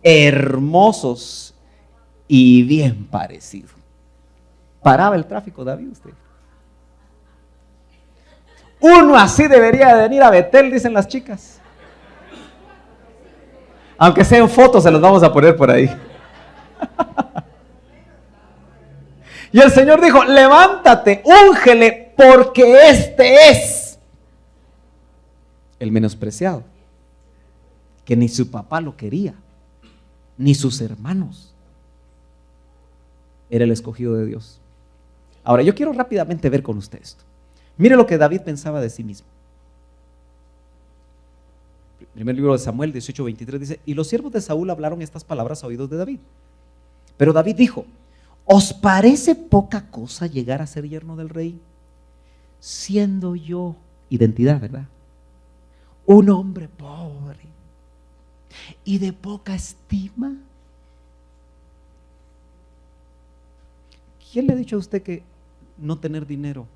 hermosos y bien parecidos. Paraba el tráfico, David, usted. Uno así debería de venir a Betel, dicen las chicas. Aunque sean fotos, se los vamos a poner por ahí. Y el Señor dijo, levántate, úngele, porque este es el menospreciado, que ni su papá lo quería, ni sus hermanos. Era el escogido de Dios. Ahora, yo quiero rápidamente ver con usted esto. Mire lo que David pensaba de sí mismo. Primer libro de Samuel 18:23 dice, y los siervos de Saúl hablaron estas palabras a oídos de David. Pero David dijo, ¿os parece poca cosa llegar a ser yerno del rey? Siendo yo, identidad, ¿verdad? Un hombre pobre y de poca estima. ¿Quién le ha dicho a usted que no tener dinero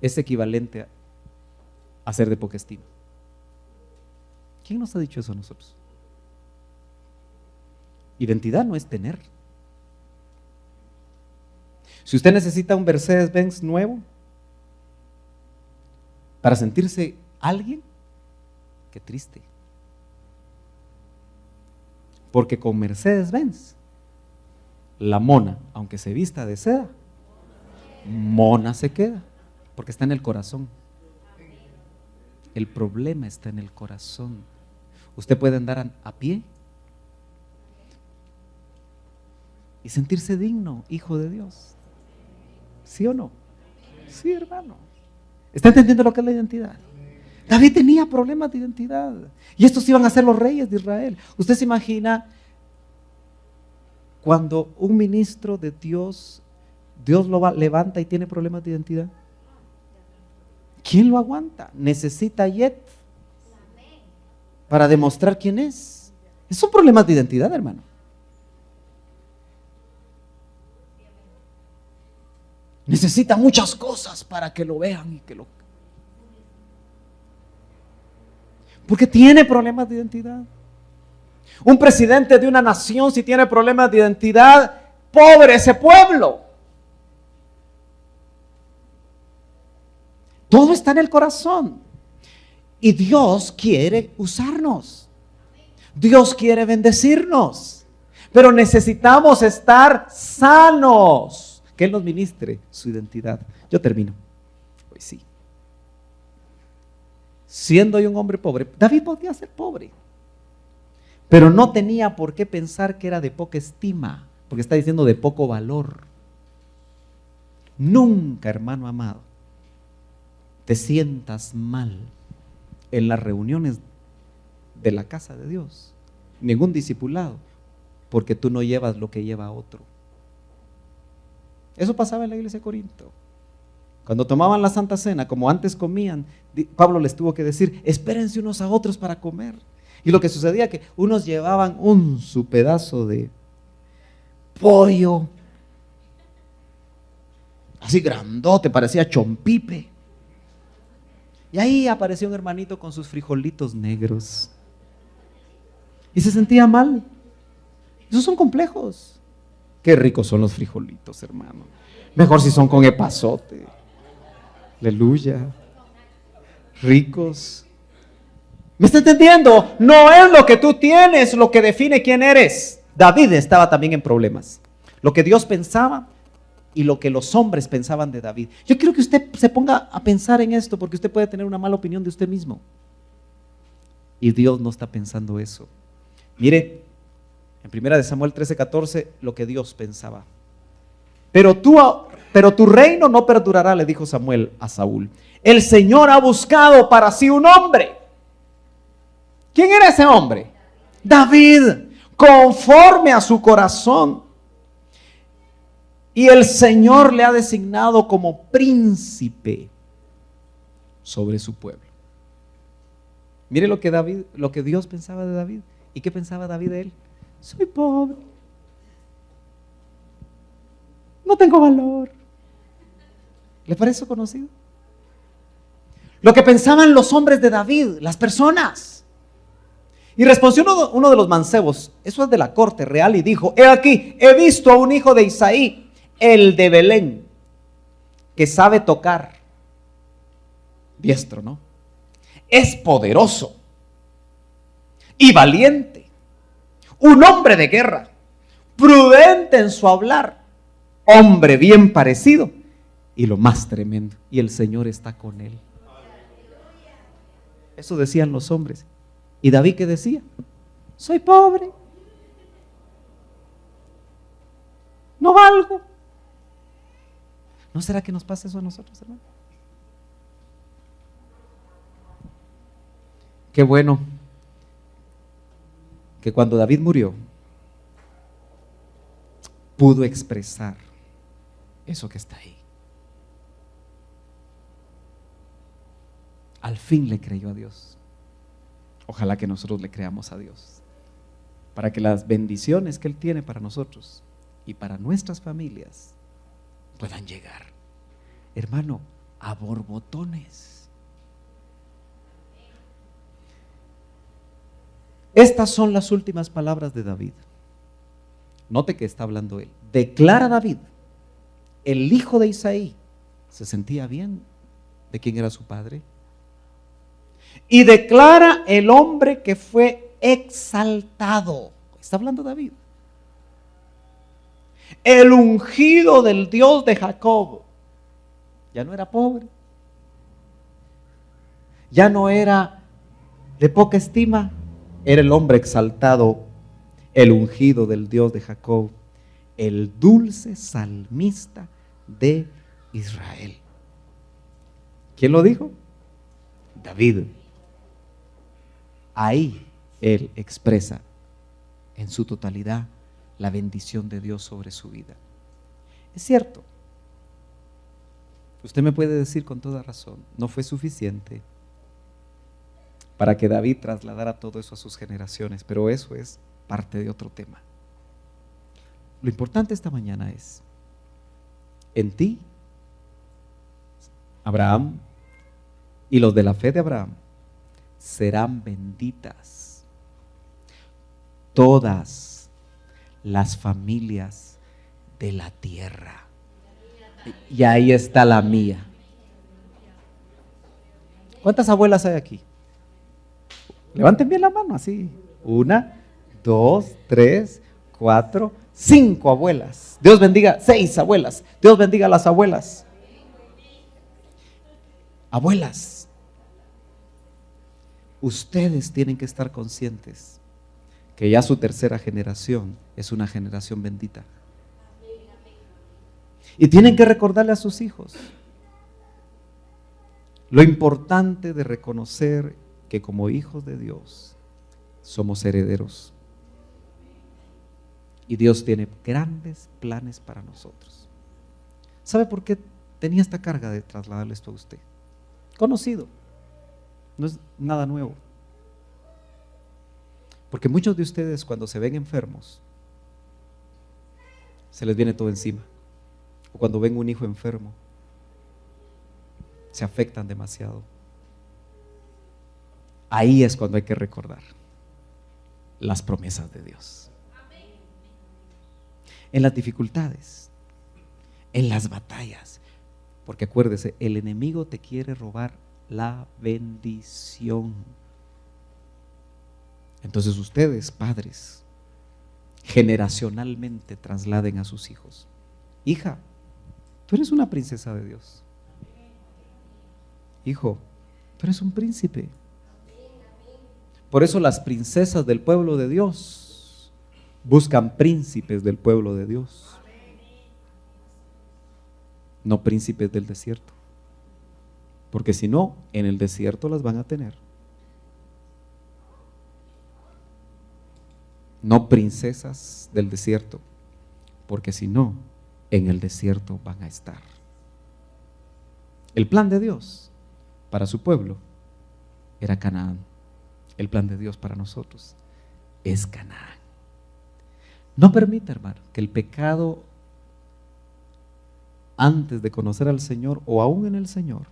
es equivalente a ser de poca estima? ¿Quién nos ha dicho eso a nosotros? Identidad no es tener. Si usted necesita un Mercedes-Benz nuevo para sentirse alguien, qué triste. Porque con Mercedes-Benz, la mona, aunque se vista de seda, mona se queda, porque está en el corazón. El problema está en el corazón. Usted puede andar a pie y sentirse digno, hijo de Dios. ¿Sí o no? Sí, hermano. ¿Está entendiendo lo que es la identidad? David tenía problemas de identidad. Y estos iban a ser los reyes de Israel. ¿Usted se imagina cuando un ministro de Dios, Dios lo levanta y tiene problemas de identidad? ¿Quién lo aguanta? Necesita yet para demostrar quién es. Esos son problemas de identidad, hermano. Necesita muchas cosas para que lo vean y que lo... Porque tiene problemas de identidad. Un presidente de una nación, si tiene problemas de identidad, pobre ese pueblo. Todo está en el corazón. Y Dios quiere usarnos. Dios quiere bendecirnos. Pero necesitamos estar sanos. Que Él nos ministre su identidad. Yo termino. Hoy sí. Siendo yo un hombre pobre, David podía ser pobre. Pero no tenía por qué pensar que era de poca estima. Porque está diciendo de poco valor. Nunca, hermano amado, te sientas mal en las reuniones de la casa de Dios, ningún discipulado, porque tú no llevas lo que lleva otro. Eso pasaba en la iglesia de Corinto. Cuando tomaban la Santa Cena, como antes comían, Pablo les tuvo que decir, espérense unos a otros para comer. Y lo que sucedía que unos llevaban su pedazo de pollo, así grandote, parecía chompipe. Y ahí apareció un hermanito con sus frijolitos negros. Y se sentía mal. Esos son complejos. Qué ricos son los frijolitos, hermano. Mejor si son con epazote. Aleluya. Ricos. ¿Me está entendiendo? No es lo que tú tienes lo que define quién eres. David estaba también en problemas. Lo que Dios pensaba y lo que los hombres pensaban de David. Yo quiero que usted se ponga a pensar en esto, porque usted puede tener una mala opinión de usted mismo. Y Dios no está pensando eso. Mire, en 1 Samuel 13:14, lo que Dios pensaba. Pero tu reino no perdurará, le dijo Samuel a Saúl. El Señor ha buscado para sí un hombre. ¿Quién era ese hombre? David, conforme a su corazón. Y el Señor le ha designado como príncipe sobre su pueblo. Mire lo que Dios pensaba de David. ¿Y qué pensaba David de él? Soy pobre. No tengo valor. ¿Le parece conocido? Lo que pensaban los hombres de David, las personas. Y respondió uno de los mancebos, eso es de la corte real, y dijo: he aquí, he visto a un hijo de Isaí, el de Belén, que sabe tocar. Diestro, ¿no? Es poderoso y valiente, un hombre de guerra, prudente en su hablar, hombre bien parecido, y lo más tremendo, y el Señor está con él. Eso decían los hombres. ¿Y David qué decía? Soy pobre, no valgo. ¿No será que nos pasa eso a nosotros, hermano? Qué bueno que cuando David murió, pudo expresar eso que está ahí. Al fin le creyó a Dios. Ojalá que nosotros le creamos a Dios, para que las bendiciones que Él tiene para nosotros y para nuestras familias puedan llegar, hermano, a borbotones. Estas son las últimas palabras de David. Note que está hablando él. Declara David, el hijo de Isaí, se sentía bien de quién era su padre. Y declara el hombre que fue exaltado. Está hablando David. El ungido del Dios de Jacob. Ya no era pobre. Ya no era de poca estima. Era el hombre exaltado, el ungido del Dios de Jacob, el dulce salmista de Israel. ¿Quién lo dijo? David. Ahí él expresa en su totalidad la bendición de Dios sobre su vida. Es cierto, usted me puede decir con toda razón, no fue suficiente para que David trasladara todo eso a sus generaciones, pero eso es parte de otro tema. Lo importante esta mañana es, en ti, Abraham y los de la fe de Abraham serán benditas todas las familias de la tierra. Y ahí está la mía. ¿Cuántas abuelas hay aquí? Levanten bien la mano, así. 1, 2, 3, 4, 5 abuelas. Dios bendiga, 6 abuelas. Dios bendiga a las abuelas. Abuelas, ustedes tienen que estar conscientes que ya su tercera generación es una generación bendita. Y tienen que recordarle a sus hijos lo importante de reconocer que como hijos de Dios somos herederos. Y Dios tiene grandes planes para nosotros. ¿Sabe por qué tenía esta carga de trasladarle esto a usted? Conocido, no es nada nuevo. Porque muchos de ustedes cuando se ven enfermos, se les viene todo encima. O cuando ven un hijo enfermo, se afectan demasiado. Ahí es cuando hay que recordar las promesas de Dios. En las dificultades, en las batallas. Porque acuérdese, el enemigo te quiere robar la bendición. Entonces ustedes, padres, generacionalmente trasladen a sus hijos. Hija, tú eres una princesa de Dios. Hijo, tú eres un príncipe. Por eso las princesas del pueblo de Dios buscan príncipes del pueblo de Dios, no príncipes del desierto. Porque si no, en el desierto las van a tener. No princesas del desierto, porque si no, en el desierto van a estar. El plan de Dios para su pueblo era Canaán. El plan de Dios para nosotros es Canaán. No permita, hermano, que el pecado antes de conocer al Señor o aún en el Señor,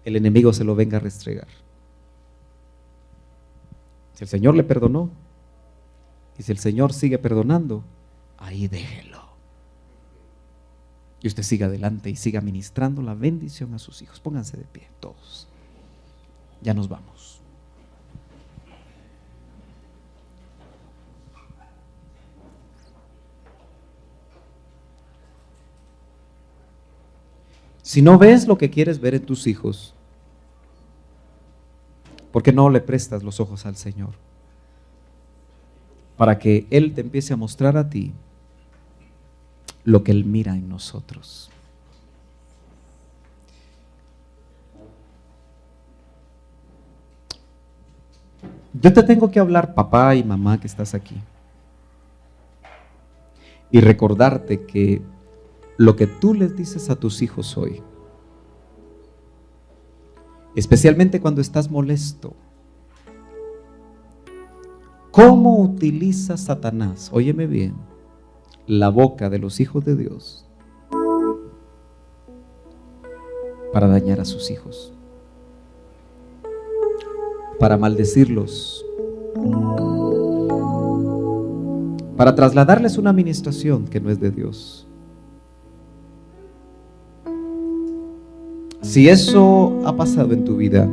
el enemigo se lo venga a restregar. Si el Señor le perdonó y si el Señor sigue perdonando, ahí déjelo. Y usted siga adelante y siga ministrando la bendición a sus hijos. Pónganse de pie todos. Ya nos vamos. Si no ves lo que quieres ver en tus hijos, ¿por qué no le prestas los ojos al Señor? Para que Él te empiece a mostrar a ti lo que Él mira en nosotros. Yo te tengo que hablar, papá y mamá que estás aquí, y recordarte que lo que tú les dices a tus hijos hoy, especialmente cuando estás molesto, ¿cómo utiliza Satanás, óyeme bien, la boca de los hijos de Dios para dañar a sus hijos, para maldecirlos, para trasladarles una administración que no es de Dios? Si eso ha pasado en tu vida,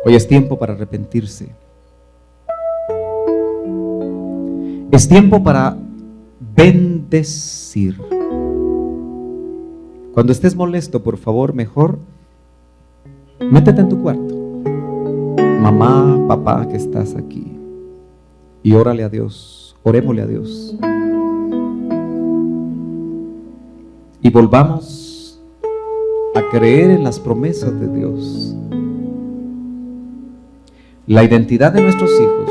hoy es tiempo para arrepentirse. Es tiempo para bendecir. Cuando estés molesto, por favor, mejor métete en tu cuarto. Mamá, papá que estás aquí, y órale a Dios, orémosle a Dios. Y volvamos a creer en las promesas de Dios. La identidad de nuestros hijos,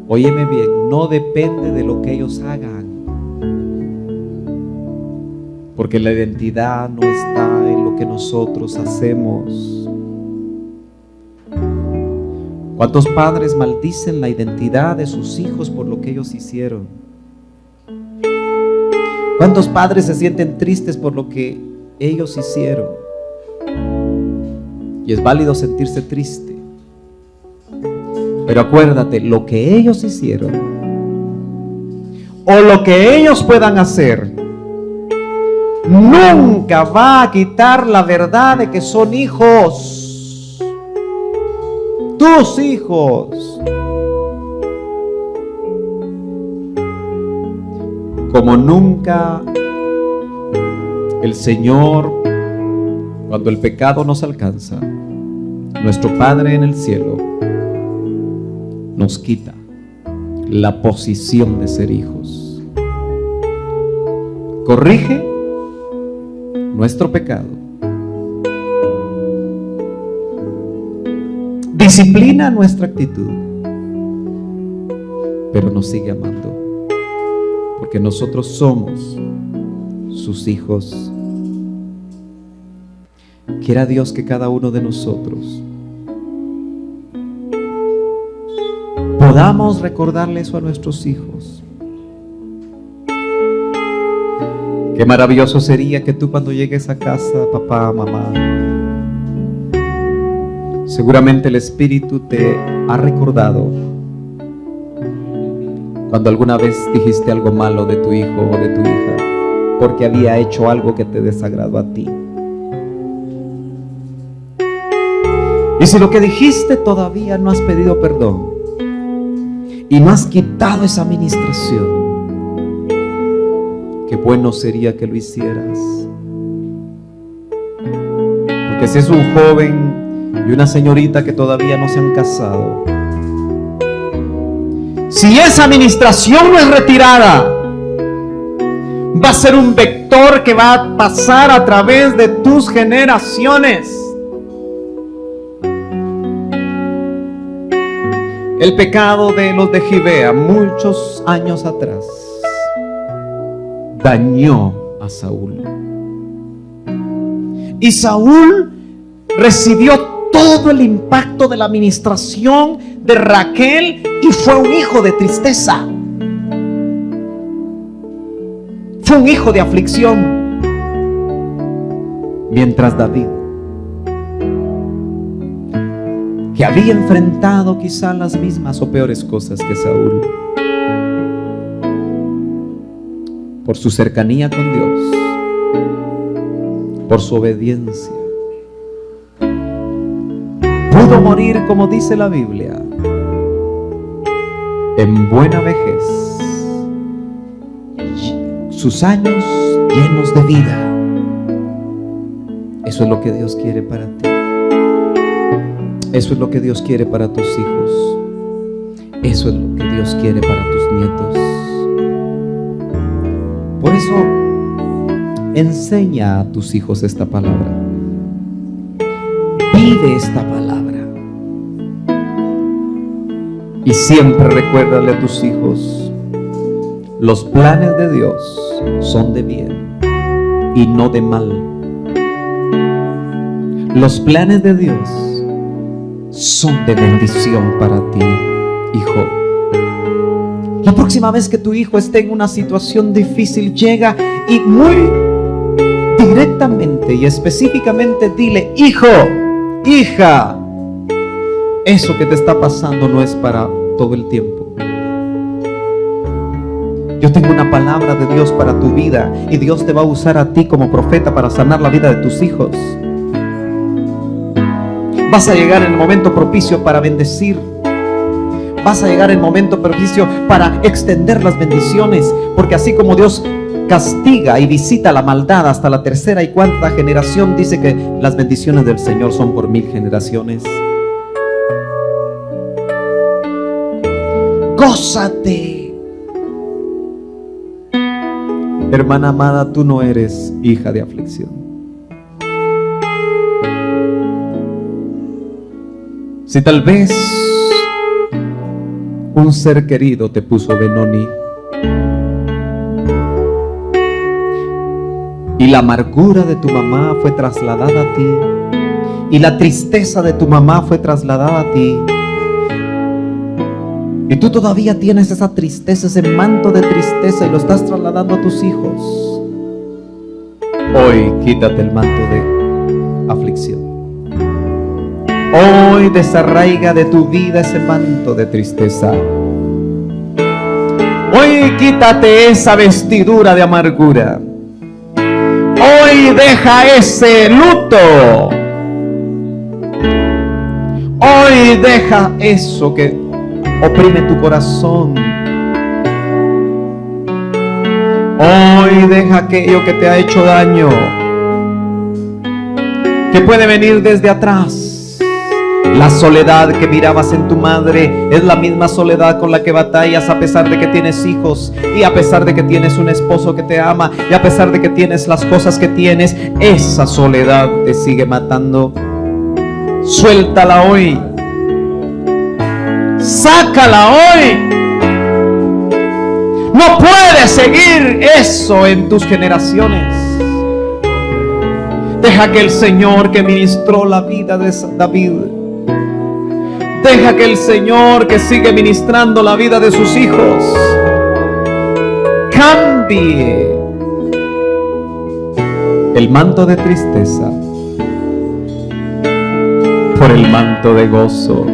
óyeme bien, no depende de lo que ellos hagan, porque la identidad no está en lo que nosotros hacemos. ¿Cuántos padres maldicen la identidad de sus hijos por lo que ellos hicieron? ¿Cuántos padres se sienten tristes por lo que ellos hicieron? Y es válido sentirse triste, pero acuérdate, lo que ellos hicieron o lo que ellos puedan hacer nunca va a quitar la verdad de que son hijos, tus hijos. Como nunca el Señor, cuando el pecado nos alcanza, nuestro Padre en el cielo nos quita la posición de ser hijos. Corrige nuestro pecado. Disciplina nuestra actitud. Pero nos sigue amando. Porque nosotros somos sus hijos. Quiera Dios que cada uno de nosotros podamos recordarle eso a nuestros hijos. Qué maravilloso sería que tú, cuando llegues a casa, papá, mamá, seguramente el Espíritu te ha recordado cuando alguna vez dijiste algo malo de tu hijo o de tu hija porque había hecho algo que te desagradó a ti. Y si lo que dijiste todavía no has pedido perdón y no has quitado esa administración, qué bueno sería que lo hicieras. Porque si es un joven y una señorita que todavía no se han casado, si esa administración no es retirada, va a ser un vector que va a pasar a través de tus generaciones. El pecado de los de Gibea, muchos años atrás, dañó a Saúl. Y Saúl recibió todo el impacto de la administración de Raquel y fue un hijo de tristeza. Fue un hijo de aflicción. Mientras David, que había enfrentado quizá las mismas o peores cosas que Saúl, por su cercanía con Dios, por su obediencia, pudo morir, como dice la Biblia, en buena vejez, sus años llenos de vida. Eso es lo que Dios quiere para ti. Eso es lo que Dios quiere para tus hijos. Eso es lo que Dios quiere para tus nietos. Por eso, enseña a tus hijos esta palabra. Vive esta palabra. Y siempre recuérdale a tus hijos: los planes de Dios son de bien y no de mal. Los planes de Dios son de bendición para ti, hijo. La próxima vez que tu hijo esté en una situación difícil, llega y muy directamente y específicamente dile: hijo, hija, eso que te está pasando no es para todo el tiempo. Yo tengo una palabra de Dios para tu vida y Dios te va a usar a ti como profeta para sanar la vida de tus hijos. Vas a llegar en el momento propicio para bendecir. Vas a llegar en el momento propicio para extender las bendiciones. Porque así como Dios castiga y visita la maldad hasta la tercera y cuarta generación, dice que las bendiciones del Señor son por 1000 generaciones. Gózate. Hermana amada, tú no eres hija de aflicción. Si tal vez un ser querido te puso Benoni y la amargura de tu mamá fue trasladada a ti y la tristeza de tu mamá fue trasladada a ti y tú todavía tienes esa tristeza, ese manto de tristeza y lo estás trasladando a tus hijos, hoy quítate el manto de aflicción. Hoy desarraiga de tu vida ese manto de tristeza. Hoy quítate esa vestidura de amargura. Hoy deja ese luto. Hoy deja eso que oprime tu corazón. Hoy deja aquello que te ha hecho daño, que puede venir desde atrás. La soledad que mirabas en tu madre es la misma soledad con la que batallas a pesar de que tienes hijos y a pesar de que tienes un esposo que te ama y a pesar de que tienes las cosas que tienes. Esa soledad te sigue matando. Suéltala hoy. Sácala hoy. No puedes seguir eso en tus generaciones. Deja que el Señor que ministró la vida de David, deja que el Señor que sigue ministrando la vida de sus hijos, cambie el manto de tristeza por el manto de gozo.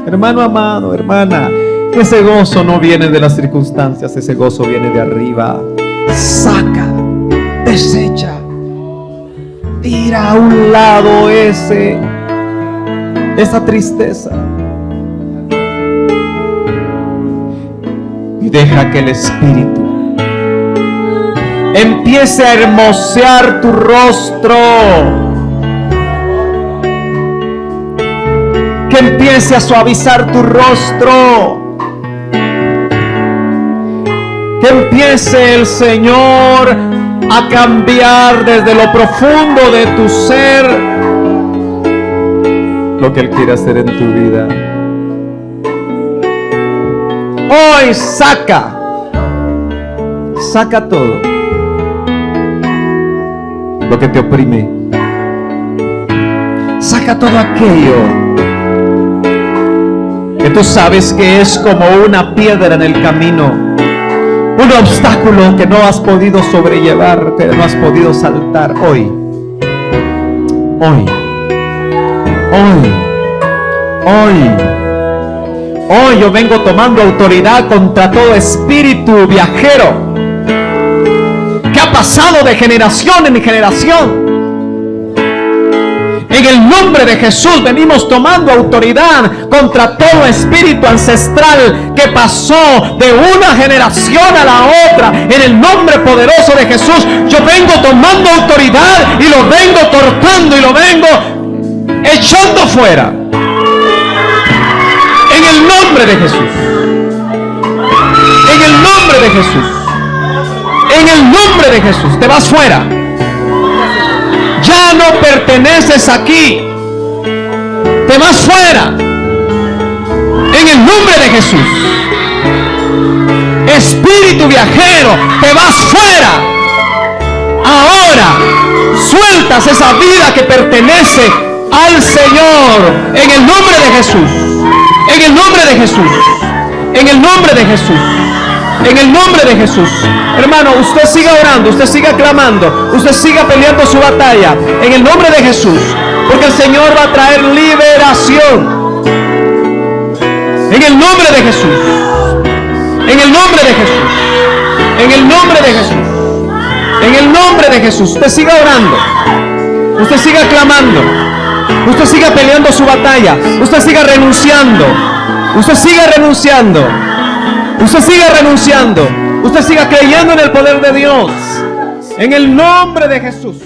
Hermano amado, hermana, ese gozo no viene de las circunstancias, ese gozo viene de arriba. Saca, desecha, tira a un lado esa tristeza y deja que el Espíritu empiece a hermosear tu rostro, que empiece a suavizar tu rostro, que empiece el Señor a cambiar desde lo profundo de tu ser lo que Él quiere hacer en tu vida. Hoy saca todo lo que te oprime. Saca todo aquello que tú sabes que es como una piedra en el camino, un obstáculo que no has podido sobrellevar, que no has podido saltar. Hoy yo vengo tomando autoridad contra todo espíritu viajero que ha pasado de generación en generación. En el nombre de Jesús venimos tomando autoridad contra todo espíritu ancestral que pasó de una generación a la otra. En el nombre poderoso de Jesús, yo vengo tomando autoridad y lo vengo cortando y lo vengo echando fuera. En el nombre de Jesús. En el nombre de Jesús. En el nombre de Jesús. Te vas fuera. Ya no perteneces aquí. Te vas fuera. En el nombre de Jesús. Espíritu viajero, te vas fuera. Ahora sueltas esa vida que pertenece al Señor. En el nombre de Jesús. En el nombre de Jesús. En el nombre de Jesús. En el nombre de Jesús. Hermano, usted siga orando, usted siga clamando, usted siga peleando su batalla en el nombre de Jesús, porque el Señor va a traer liberación. En el nombre de Jesús. En el nombre de Jesús. En el nombre de Jesús. En el nombre de Jesús. Usted siga orando. Usted siga clamando. Usted siga peleando su batalla. Usted siga renunciando. Usted siga renunciando. Usted siga renunciando. Usted siga creyendo en el poder de Dios. En el nombre de Jesús.